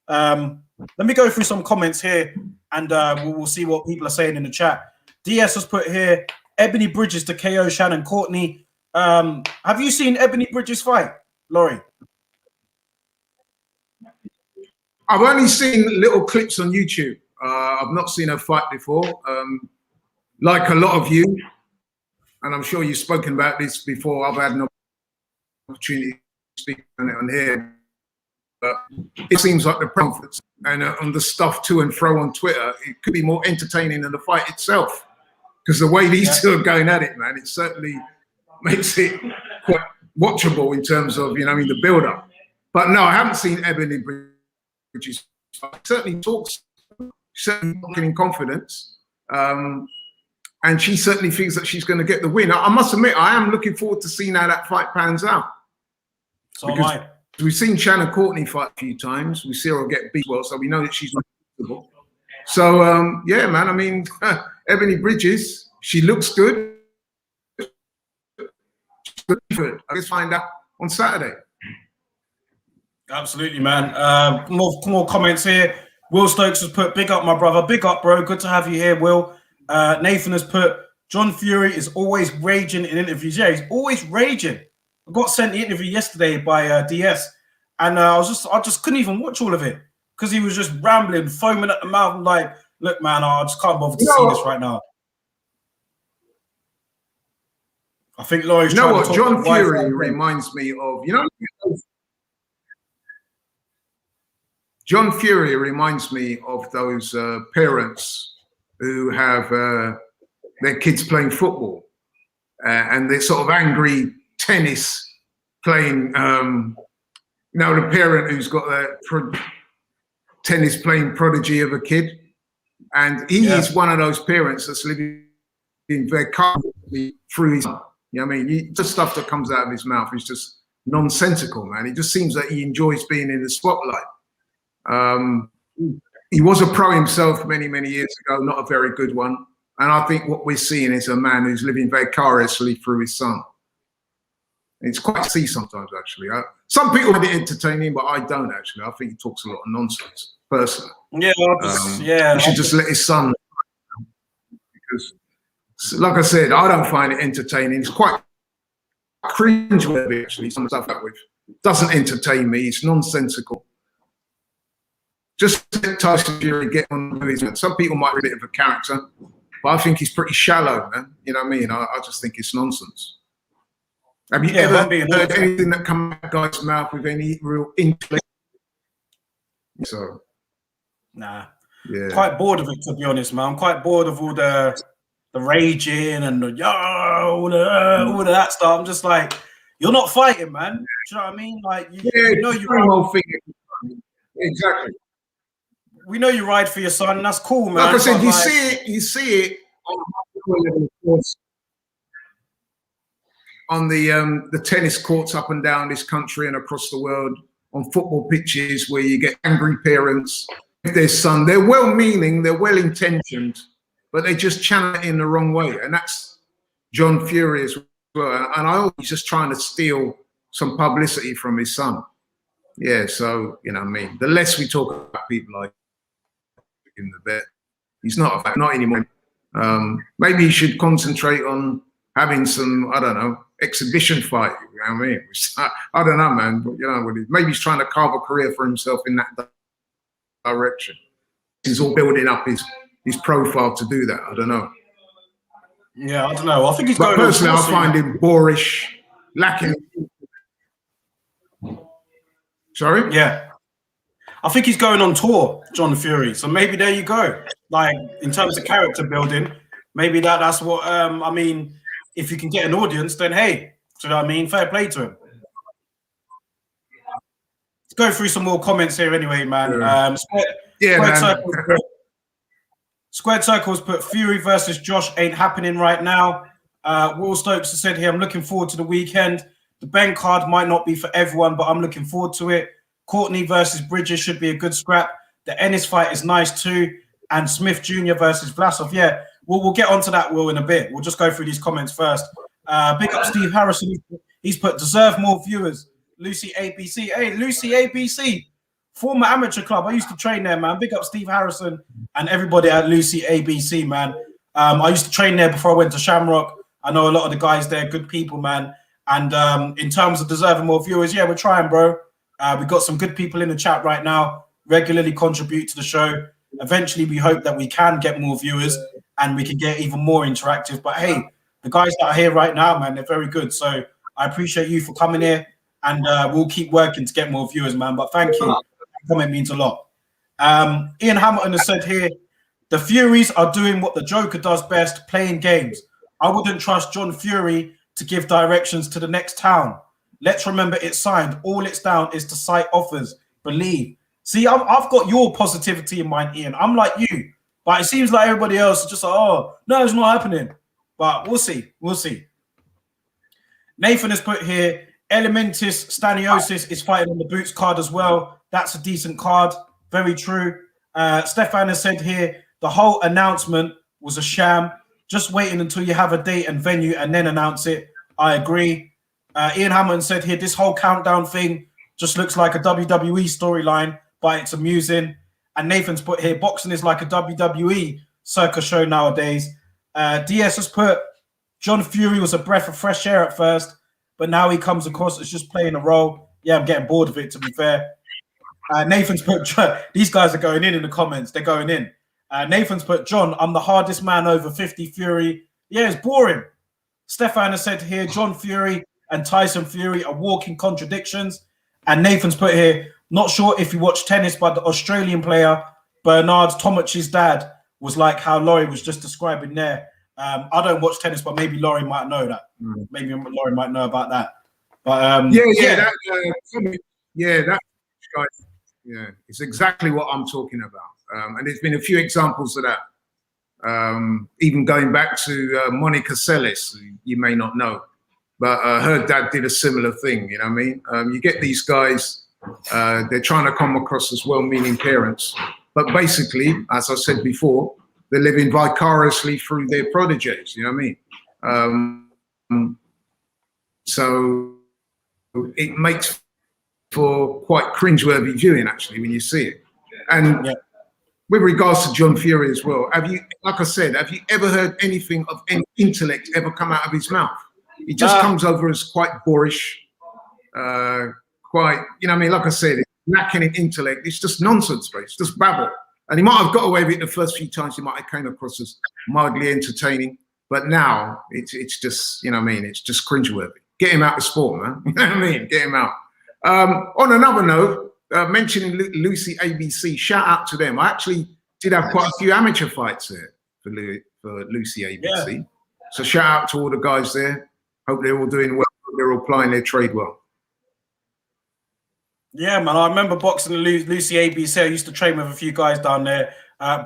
Let me go through some comments here, and we'll see what people are saying in the chat. DS has put here, Ebony Bridges to KO Shannon Courtney. Have you seen Ebony Bridges fight, Laurie? I've only seen little clips on YouTube. I've not seen her fight before. Like a lot of you, and I'm sure you've spoken about this before, I've had an opportunity to speak on it on here. But it seems like the prophets and on the stuff to and fro on Twitter, it could be more entertaining than the fight itself. Because the way these two are going at it, man, it certainly makes it quite watchable in terms of, you know, I mean, the build-up. But no, I haven't seen Ebony Bridges. Certainly talks, certainly talking in confidence. And she certainly thinks that she's going to get the win. I must admit, I am looking forward to seeing how that fight pans out. So because we've seen Shannon Courtney fight a few times. We see her get beat well, so we know that she's not possible. So, yeah, man, I mean, Ebony Bridges, she looks good. Let's find out on Saturday. Absolutely, man. More comments here. Will Stokes has put, big up, my brother. Big up, bro. Good to have you here, Will. Nathan has put, John Fury is always raging in interviews. Yeah, he's always raging. I got sent the interview yesterday by DS, and I just couldn't even watch all of it because he was just rambling, foaming at the mouth. I'm like, look, man, I just can't bother to see this right now. I think Laurie's trying to talk. John Fury reminds me of, you know, John Fury reminds me of those parents who have their kids playing football and they're sort of angry tennis playing, you know, the parent who's got a tennis playing prodigy of a kid. And he is one of those parents that's living vicariously through his, you know what I mean? The stuff that comes out of his mouth is just nonsensical, man. It just seems that he enjoys being in the spotlight. He was a pro himself many, many years ago, not a very good one. And I think what we're seeing is a man who's living vicariously through his son. It's quite see sometimes, actually. Some people find it entertaining, but I don't, actually. I think he talks a lot of nonsense, personally. Yeah, he should just let his son, because, like I said, I don't find it entertaining. It's quite cringeworthy, actually, some stuff that with. Doesn't entertain me. It's nonsensical. Just let Tyson Fury get on with his. Some people might be a bit of a character, but I think he's pretty shallow, man. You know what I mean? I just think it's nonsense. Have you ever heard anything that comes out of a guy's mouth with any real intellect? So, nah. Yeah. Quite bored of it, to be honest, man. I'm quite bored of all the raging and the all of that stuff. I'm just like, you're not fighting, man. Do you know what I mean? Like, you know you exactly. We know you ride for your son, and that's cool, man. Like I said, you see it on on the tennis courts up and down this country and across the world, on football pitches where you get angry parents with their son. They're well-meaning, they're well-intentioned, but they just channel it in the wrong way. And that's John Fury as well. And I always just trying to steal some publicity from his son. Yeah, so, you know what I mean? The less we talk about people like him, the better. He's not anymore. Maybe he should concentrate on having some, I don't know, exhibition fight. You know what I mean? I don't know, man. But you know, maybe he's trying to carve a career for himself in that direction. He's all building up his profile to do that. I don't know. Yeah, I don't know. I think he's going. Personally, I find him boorish, lacking. Sorry? Yeah. I think he's going on tour, John Fury. So maybe there you go. Like, in terms of character building, maybe that's what, I mean, if you can get an audience, then hey, do you know what I mean? Fair play to him. Let's go through some more comments here anyway, man. Squared Circles put Fury versus Josh ain't happening right now. Will Stokes has said here, I'm looking forward to the weekend. The Benn card might not be for everyone, but I'm looking forward to it. Courtney versus Bridges should be a good scrap. The Ennis fight is nice too. And Smith Jr. versus Vlasov. Yeah, we'll get onto that, Will, in a bit. We'll just go through these comments first. Big up Steve Harrison. He's put deserve more viewers. Lucy ABC. Hey, Lucy ABC. Former amateur club. I used to train there, man. Big up Steve Harrison and everybody at Lucy ABC, man. I used to train there before I went to Shamrock. I know a lot of the guys there, good people, man. And in terms of deserving more viewers, yeah, we're trying, bro. We've got some good people in the chat right now, regularly contribute to the show. Eventually, we hope that we can get more viewers and we can get even more interactive. But hey, the guys that are here right now, man, they're very good. So I appreciate you for coming here, and we'll keep working to get more viewers, man. But thank you. That comment means a lot. Ian Hamilton has said here, the Furies are doing what the Joker does best, playing games. I wouldn't trust John Fury to give directions to the next town. Let's remember it's signed. All it's down is to cite offers. Believe. See, I've got your positivity in mind, Ian. I'm like you. But it seems like everybody else is just like, oh, no, it's not happening. But we'll see. We'll see. Nathan has put here, Elementis Staniosis is fighting on the Boots card as well. That's a decent card. Very true. Stefan has said here, the whole announcement was a sham. Just waiting until you have a date and venue and then announce it. I agree. Ian Hammond said here, this whole countdown thing just looks like a WWE storyline, but it's amusing. And Nathan's put here, boxing is like a WWE circus show nowadays. DS has put, John Fury was a breath of fresh air at first, but now he comes across as just playing a role. Yeah, I'm getting bored of it, to be fair. Nathan's put, these guys are going in the comments. They're going in. Nathan's put, John, I'm the hardest man over 50 Fury. Yeah, it's boring. Stefan has said here, John Fury and Tyson Fury are walking contradictions. And Nathan's put here, not sure if you watch tennis, but the Australian player Bernard Tomic's dad was like how Laurie was just describing there. I don't watch tennis, but maybe Laurie might know that. Maybe Laurie might know about that. But that guy, yeah, it's exactly what I'm talking about. And there's been a few examples of that. Even going back to Monica Seles, you may not know, but her dad did a similar thing. You know what I mean? You get these guys, they're trying to come across as well-meaning parents, but basically, as I said before, they're living vicariously through their proteges. You know what I mean? So it makes for quite cringeworthy viewing, actually, when you see it. And with regards to John Fury as well, have you, like I said, have you ever heard anything of any intellect ever come out of his mouth? he just comes over as quite boorish, quite, you know what I mean? Like I said, lacking in intellect. It's just nonsense, bro. It's just babble. And he might have got away with it the first few times. He might have came across as mildly entertaining. But now it's just, you know what I mean? It's just cringeworthy. Get him out of sport, man. You know what I mean? Get him out. On another note, mentioning Lucy ABC, shout out to them. I actually did have quite a few amateur fights there for Lucy ABC. Yeah. So shout out to all the guys there. Hope they're all doing well. Hope they're all plying their trade well. Yeah, man. I remember boxing Lucy ABC. I used to train with a few guys down there.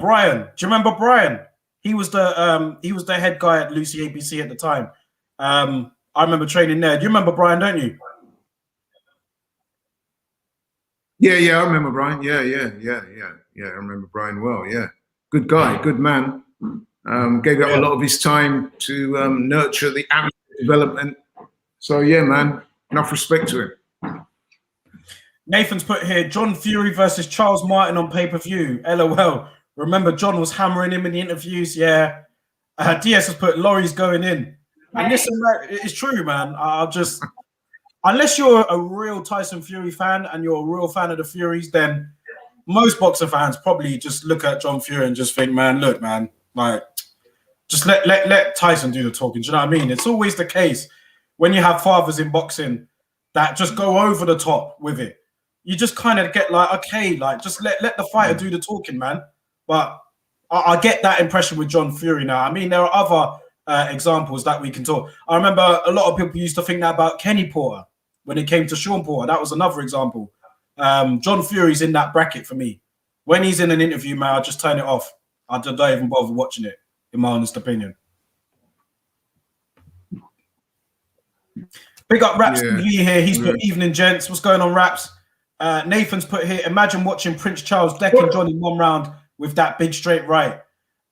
Brian, do you remember Brian? He was the head guy at Lucy ABC at the time. I remember training there. Do you remember Brian, don't you? Yeah, I remember Brian. Yeah. I remember Brian well. Yeah, good guy, good man. Gave up a lot of his time to nurture the amateur development. So yeah, man, enough respect to him. Nathan's put here, John Fury versus Charles Martin on pay-per-view. LOL. Remember, John was hammering him in the interviews. Yeah. DS has put, Laurie's going in. And listen, it's true, man. I'll just, unless you're a real Tyson Fury fan and you're a real fan of the Furies, then most boxer fans probably just look at John Fury and just think, man, look, man, like, just let Tyson do the talking. Do you know what I mean? It's always the case when you have fathers in boxing that just go over the top with it. You just kind of get like, okay, like, just let the fighter do the talking, man. But I get that impression with John Fury now. I mean, there are other examples that we can talk. I remember a lot of people used to think that about Kenny Porter when it came to Sean Porter. That was another example. John Fury's in that bracket for me. When he's in an interview, man, I just turn it off. I don't even bother watching it, in my honest opinion. Big up Raps TV here. He's put evening, gents. What's going on, Raps? Nathan's put here, imagine watching Prince Charles decking John in one round with that big straight right.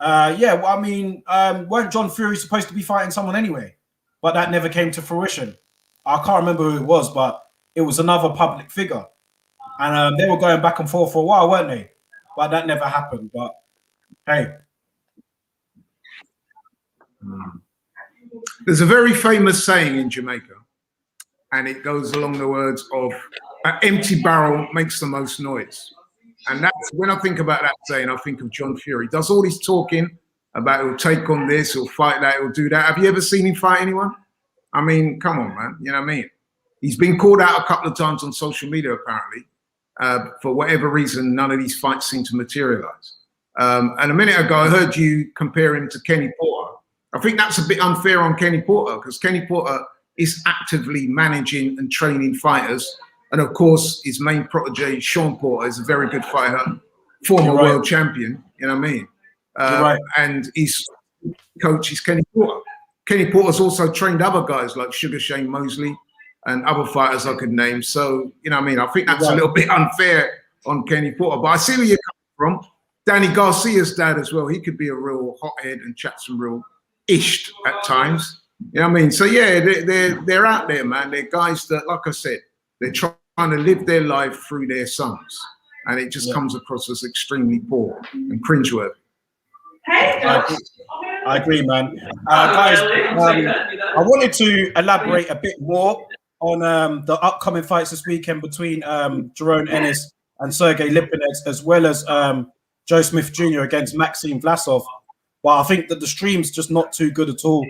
Yeah, well, I mean, weren't John Fury supposed to be fighting someone anyway? But that never came to fruition. I can't remember who it was, but it was another public figure. And they were going back and forth for a while, weren't they? But that never happened. But hey. There's a very famous saying in Jamaica, and it goes along the words of, an empty barrel makes the most noise. And that's when I think about that saying, I think of John Fury. Does all this talking about he'll take on this, he'll fight that, he'll do that. Have you ever seen him fight anyone? I mean, come on, man. You know what I mean? He's been called out a couple of times on social media, apparently. For whatever reason, none of these fights seem to materialize. And a minute ago, I heard you compare him to Kenny Porter. I think that's a bit unfair on Kenny Porter because Kenny Porter is actively managing and training fighters. And of course, his main protege, Sean Porter, is a very good fighter, former world champion, you know what I mean? And his coach is Kenny Porter. Kenny Porter's also trained other guys like Sugar Shane Mosley and other fighters I could name. So, you know what I mean? I think that's a little bit unfair on Kenny Porter. But I see where you're coming from. Danny Garcia's dad as well. He could be a real hothead and chat some real ish at times. You know what I mean? So, yeah, they're out there, man. They're guys that, like I said, they're trying to live their life through their sons, and it just comes across as extremely poor and cringeworthy. I agree, man. Guys, I wanted to elaborate a bit more on the upcoming fights this weekend between Jerome Ennis and Sergey Lipinets, as well as Joe Smith Jr. against Maxim Vlasov. But I think that the stream's just not too good at all.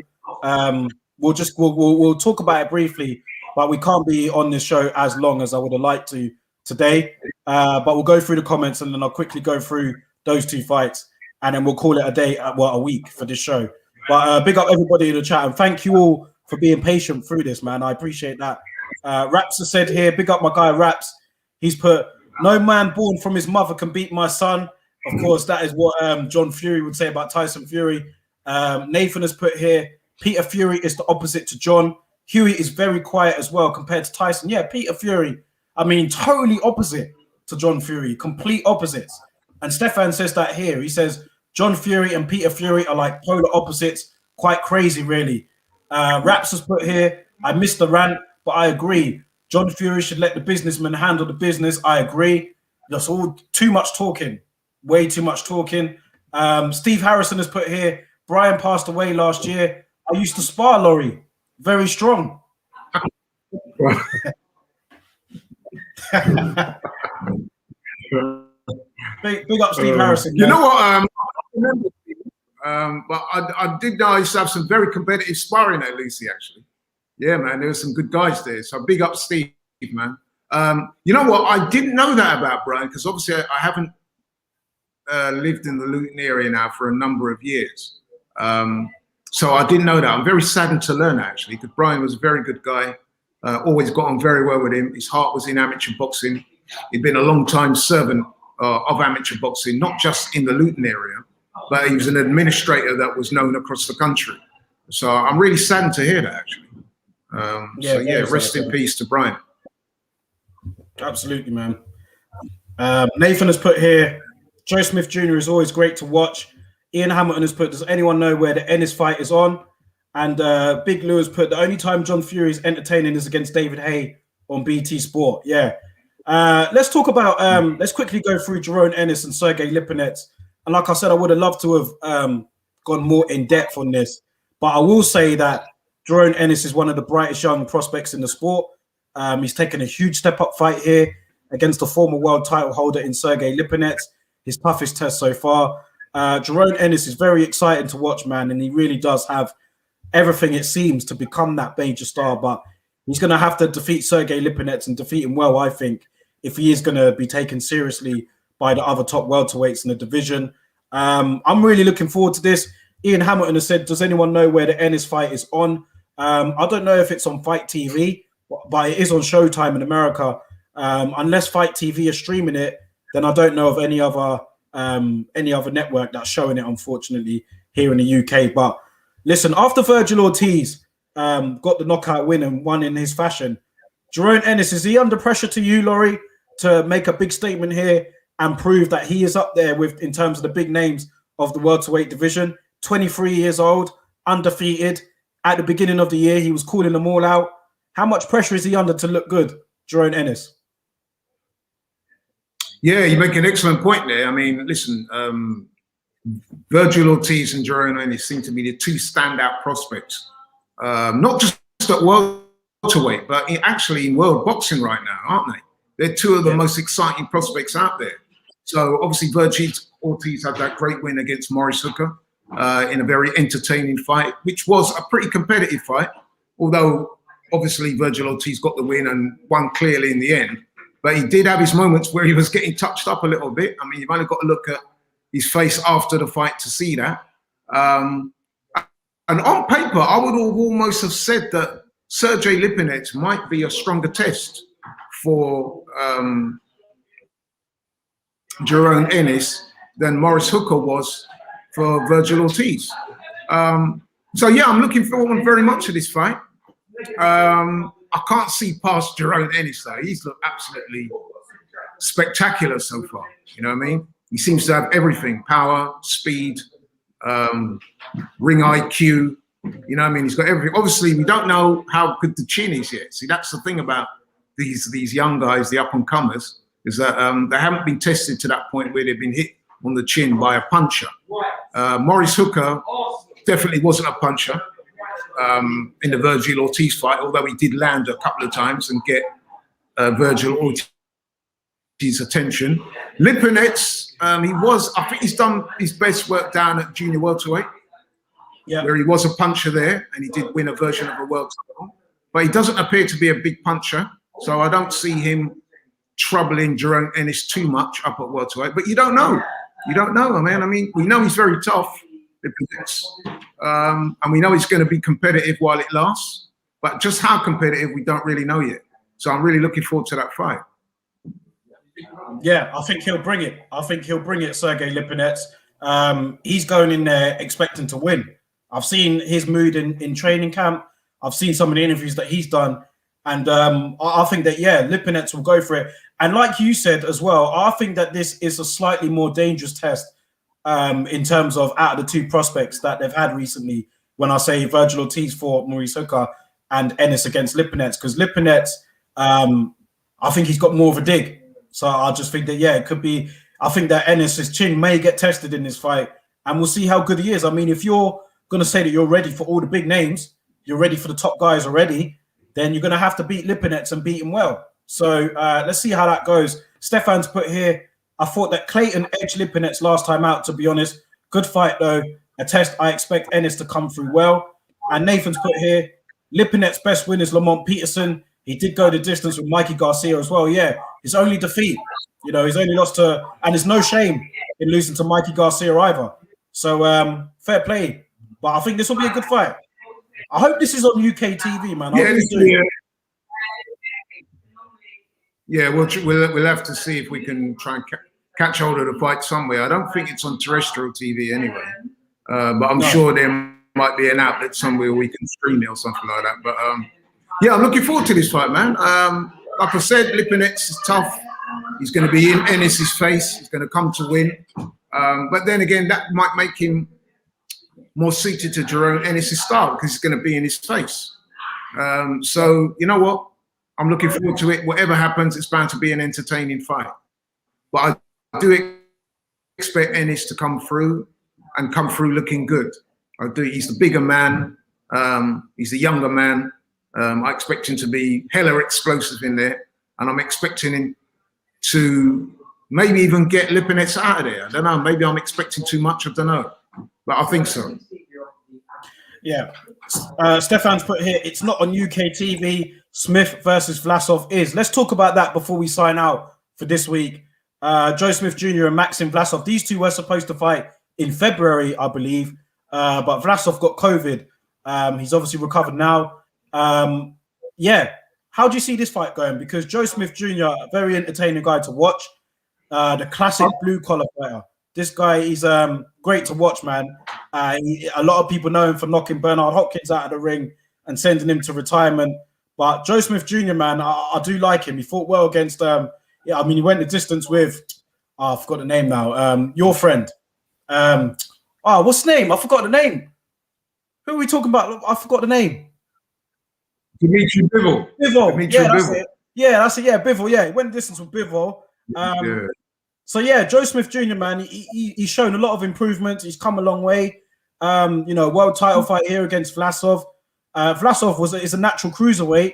We'll talk about it briefly, but we can't be on this show as long as I would have liked to today. But we'll go through the comments and then I'll quickly go through those two fights and then we'll call it a day, a week for this show. But big up everybody in the chat and thank you all for being patient through this, man. I appreciate that. Raps has said here, big up my guy Raps. He's put, no man born from his mother can beat my son. Of course, that is what John Fury would say about Tyson Fury. Nathan has put here, Peter Fury is the opposite to John. Huey is very quiet as well compared to Tyson. Yeah, Peter Fury, I mean, totally opposite to John Fury, complete opposites. And Stefan says that here. He says, John Fury and Peter Fury are like polar opposites. Quite crazy, really. Raps has put here, I missed the rant, but I agree. John Fury should let the businessman handle the business. I agree. That's all too much talking. Way too much talking. Steve Harrison has put here, Brian passed away last year. I used to spar Laurie. very strong. Big up Steve Harrison. You know what? But I did know I used to have some very competitive sparring at Lucy, actually. Yeah, man, there were some good guys there. So big up Steve, man. You know what? I didn't know that about Brian, because obviously I haven't lived in the Luton area now for a number of years. So I didn't know that. I'm very saddened to learn that, actually, because Brian was a very good guy. Always got on very well with him. His heart was in amateur boxing. He'd been a long-time servant of amateur boxing, not just in the Luton area, but he was an administrator that was known across the country. So I'm really saddened to hear that, actually. Rest in peace to Brian. Absolutely, man. Nathan has put here, Joe Smith Jr. is always great to watch. Ian Hamilton has put, does anyone know where the Ennis fight is on? And Big Lou has put, the only time John Fury is entertaining is against David Hay on BT Sport. Yeah. Let's talk about, let's quickly go through Jerome Ennis and Sergey Lipinets. And like I said, I would have loved to have gone more in depth on this. But I will say that Jerome Ennis is one of the brightest young prospects in the sport. He's taken a huge step-up fight here against the former world title holder in Sergey Lipinets, his toughest test so far. Jerome Ennis is very exciting to watch, man, and he really does have everything, it seems, to become that major star. But he's going to have to defeat Sergey Lipinets and defeat him well, I think, if he is going to be taken seriously by the other top welterweights in the division. I'm really looking forward to this. Ian Hamilton has said, does anyone know where the Ennis fight is on? I don't know if it's on Fight TV, but it is on Showtime in America. Unless Fight TV is streaming it, then I don't know of any other network that's showing it, unfortunately, here in the UK. But listen, after Virgil Ortiz got the knockout win and won in his fashion, Jerome Ennis, is he under pressure to you, Laurie, to make a big statement here and prove that he is up there with, in terms of the big names of the welterweight division? 23 years old, undefeated. At the beginning of the year, he was calling them all out. How much pressure is he under to look good, Jerome Ennis? Yeah, you make an excellent point there. I mean, listen, Virgil Ortiz and Jerome Ennis seem to be the two standout prospects, not just at welterweight, but actually in world boxing right now, aren't they? They're two of the most exciting prospects out there. So obviously Virgil Ortiz had that great win against Maurice Hooker in a very entertaining fight, which was a pretty competitive fight, although obviously Virgil Ortiz got the win and won clearly in the end. But he did have his moments where he was getting touched up a little bit. I mean, you've only got to look at his face after the fight to see that. And on paper, I would almost have said that Sergey Lipinets might be a stronger test for Jerome Ennis than Maurice Hooker was for Virgil Ortiz. So yeah, I'm looking forward very much to this fight. I can't see past Jerome Ennis though. He's looked absolutely spectacular so far. You know what I mean? He seems to have everything: power, speed, ring IQ. You know what I mean? He's got everything. Obviously, we don't know how good the chin is yet. See, that's the thing about these young guys, the up and comers, is that they haven't been tested to that point where they've been hit on the chin by a puncher. Maurice Hooker definitely wasn't a puncher in the Virgil Ortiz fight, although he did land a couple of times and get Virgil Ortiz's attention. Lipinets, I think he's done his best work down at junior welterweight, where he was a puncher there, and he did win a version of a world title. But he doesn't appear to be a big puncher, so I don't see him troubling Jerome Ennis too much up at welterweight. But you don't know. You don't know, man. I mean, we know he's very tough, and we know he's going to be competitive while it lasts. But just how competitive, we don't really know yet. So I'm really looking forward to that fight. Yeah, I think he'll bring it. I think he'll bring it, Sergey Lipinets. He's going in there expecting to win. I've seen his mood in training camp. I've seen some of the interviews that he's done. And I think that, Lipinets will go for it. And like you said as well, I think that this is a slightly more dangerous test in terms of out of the two prospects that they've had recently. When I say Virgil Ortiz for Maurice Hooker and Ennis against Lipinets, because Lipinets, I think he's got more of a dig. So I just think that, it could be. I think that Ennis's chin may get tested in this fight, and we'll see how good he is. I mean, if you're going to say that you're ready for all the big names, you're ready for the top guys already, then you're going to have to beat Lipinets and beat him well. So let's see how that goes. Stefan's put here, I thought that Clayton edged Lipinets last time out, to be honest. Good fight, though. A test. I expect Ennis to come through well. And Nathan's put here, Lipinets' best win is Lamont Peterson. He did go the distance with Mikey Garcia as well. Yeah, his only defeat. You know, he's only lost to, and there's no shame in losing to Mikey Garcia either. So fair play. But I think this will be a good fight. I hope this is on UK TV, man. Yeah, we'll have to see if we can try and catch hold of the fight somewhere. I don't think it's on terrestrial TV anyway, but I'm sure there might be an outlet somewhere we can stream it or something like that. But yeah, I'm looking forward to this fight, man. Like I said, Lipinets is tough. He's going to be in Ennis's face. He's going to come to win. But then again, that might make him more suited to Jerome Ennis's style because he's going to be in his face. So you know what? I'm looking forward to it. Whatever happens, it's bound to be an entertaining fight. But I do expect Ennis to come through and come through looking good. I do. He's the bigger man. He's the younger man. I expect him to be hella explosive in there, and I'm expecting him to maybe even get Lipinets out of there. I don't know. Maybe I'm expecting too much. I don't know, but I think so. Yeah. Stefan's put here, it's not on UK TV. Smith versus Vlasov is. Let's talk about that before we sign out for this week. Joe Smith Jr. and Maxim Vlasov, these two were supposed to fight in February, I believe, but Vlasov got COVID. He's obviously recovered now. Yeah, how do you see this fight going? Because Joe Smith Jr., a very entertaining guy to watch, the classic blue-collar fighter. This guy is great to watch, man. A lot of people know him for knocking Bernard Hopkins out of the ring and sending him to retirement. But Joe Smith Jr., man, I do like him. He fought well against, yeah, I mean, he went the distance with, I forgot the name now, your friend. What's the name? I forgot the name. Who are we talking about? I forgot the name. Dimitri Bivol. Yeah, that's it. Yeah, Bivol. Yeah, he went the distance with Bivol. Yeah. So yeah, Joe Smith Jr., man, he's shown a lot of improvements. He's come a long way. You know, world title fight here against Vlasov. Vlasov is a natural cruiserweight.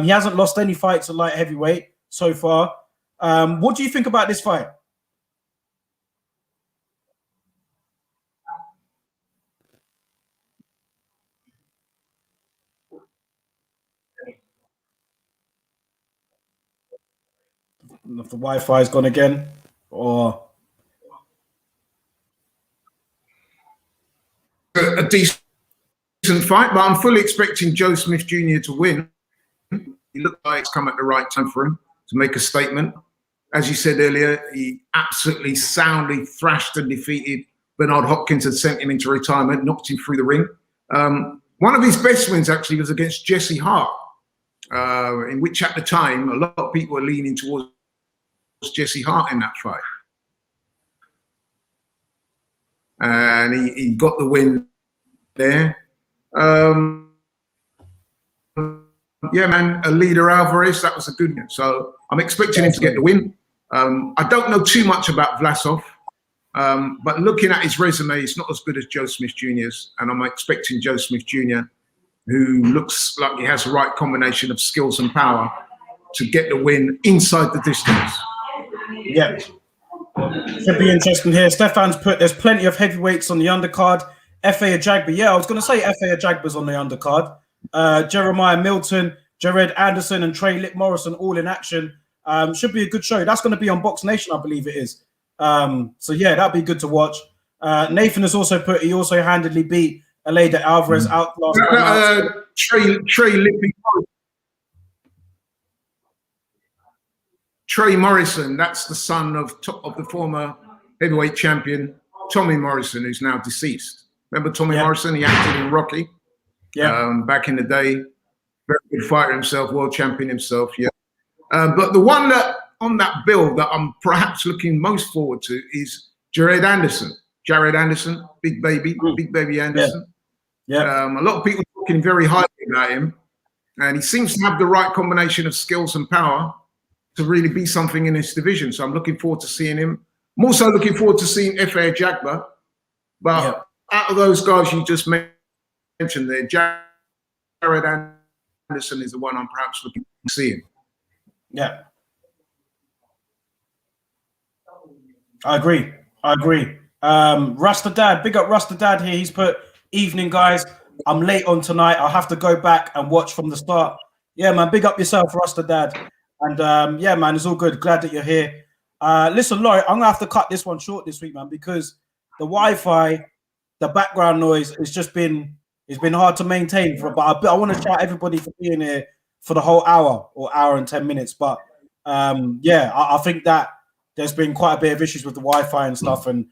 He hasn't lost any fights at light heavyweight so far. What do you think about this fight? If the Wi-Fi is gone again, or a decent fight, but I'm fully expecting Joe Smith Jr. to win. He looked like it's come at the right time for him to make a statement. As you said earlier, he absolutely soundly thrashed and defeated Bernard Hopkins and sent him into retirement, knocked him through the ring. One of his best wins actually was against Jesse Hart, in which at the time, a lot of people were leaning towards Jesse Hart in that fight. And he got the win there. Yeah, man, a leader Alvarez, that was a good one. So I'm expecting him to get the win. I don't know too much about Vlasov, but looking at his resume, it's not as good as Joe Smith Jr.'s. And I'm expecting Joe Smith Jr., who looks like he has the right combination of skills and power, to get the win inside the distance. Yeah. Should be interesting here. Stefan's put, there's plenty of heavyweights on the undercard. F.A. Ajagba. Yeah, I was going to say F.A. Ajagba's on the undercard. Jeremiah Milton, Jared Anderson, and Trey Lip Morrison all in action. Should be a good show. That's going to be on Box Nation, I believe it is. So yeah, that'd be good to watch. Nathan has also put, he also handedly beat Aleda Alvarez out last night. Trey Morrison, that's the son of the former heavyweight champion, Tommy Morrison, who's now deceased. Remember Tommy Morrison? He acted in Rocky back in the day. Very good fighter himself, world champion himself, but the one that on that bill that I'm perhaps looking most forward to is Jared Anderson. Jared Anderson, big baby Anderson. A lot of people talking very highly about him, and he seems to have the right combination of skills and power to really be something in this division. So I'm looking forward to seeing him. I'm also looking forward to seeing F.A. Ajagba. But out of those guys you just mentioned there, Jared Jared Anderson is the one I'm perhaps looking to see. Yeah. I agree. Rasta Dad, big up Rasta Dad here. He's put, evening guys, I'm late on tonight. I'll have to go back and watch from the start. Yeah, man, big up yourself, Rasta Dad. And yeah, man, it's all good. Glad that you're here. Listen, Laurie, I'm gonna have to cut this one short this week, man, because the Wi-Fi, the background noise, it's been hard to maintain but I want to shout everybody for being here for the whole hour or hour and 10 minutes. But yeah, I think that there's been quite a bit of issues with the Wi-Fi and stuff, and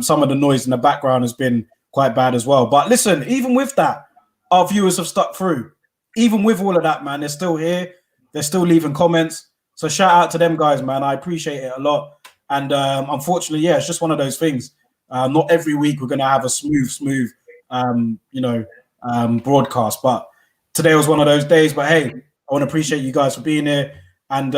some of the noise in the background has been quite bad as well. But listen, even with that, our viewers have stuck through. Even with all of that, man, they're still here. They're still leaving comments. So shout out to them guys, man. I appreciate it a lot. And unfortunately, yeah, it's just one of those things. Not every week we're going to have a smooth, broadcast. But today was one of those days. But hey, I want to appreciate you guys for being here. And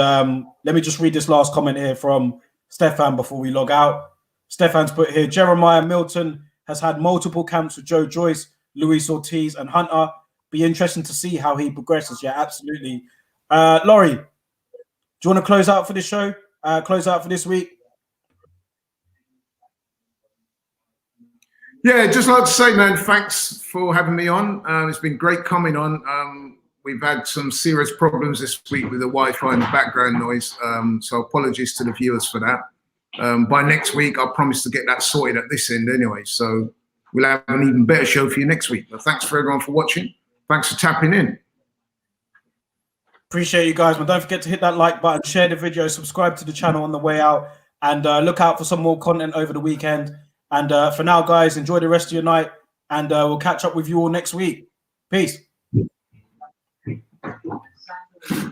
let me just read this last comment here from Stefan before we log out. Stefan's put here, Jeremiah Milton has had multiple camps with Joe Joyce, Luis Ortiz, and Hunter. Be interesting to see how he progresses. Yeah, absolutely. Laurie, do you want to close out for this show? Close out for this week? Yeah, just like to say, man, thanks for having me on. It's been great coming on. We've had some serious problems this week with the Wi-Fi and the background noise. So apologies to the viewers for that. By next week, I promise to get that sorted at this end anyway. So we'll have an even better show for you next week. But thanks for everyone for watching. Thanks for tapping in. Appreciate you guys, man. Don't forget to hit that like button, share the video, subscribe to the channel on the way out, and look out for some more content over the weekend. And for now, guys, enjoy the rest of your night, and we'll catch up with you all next week. Peace.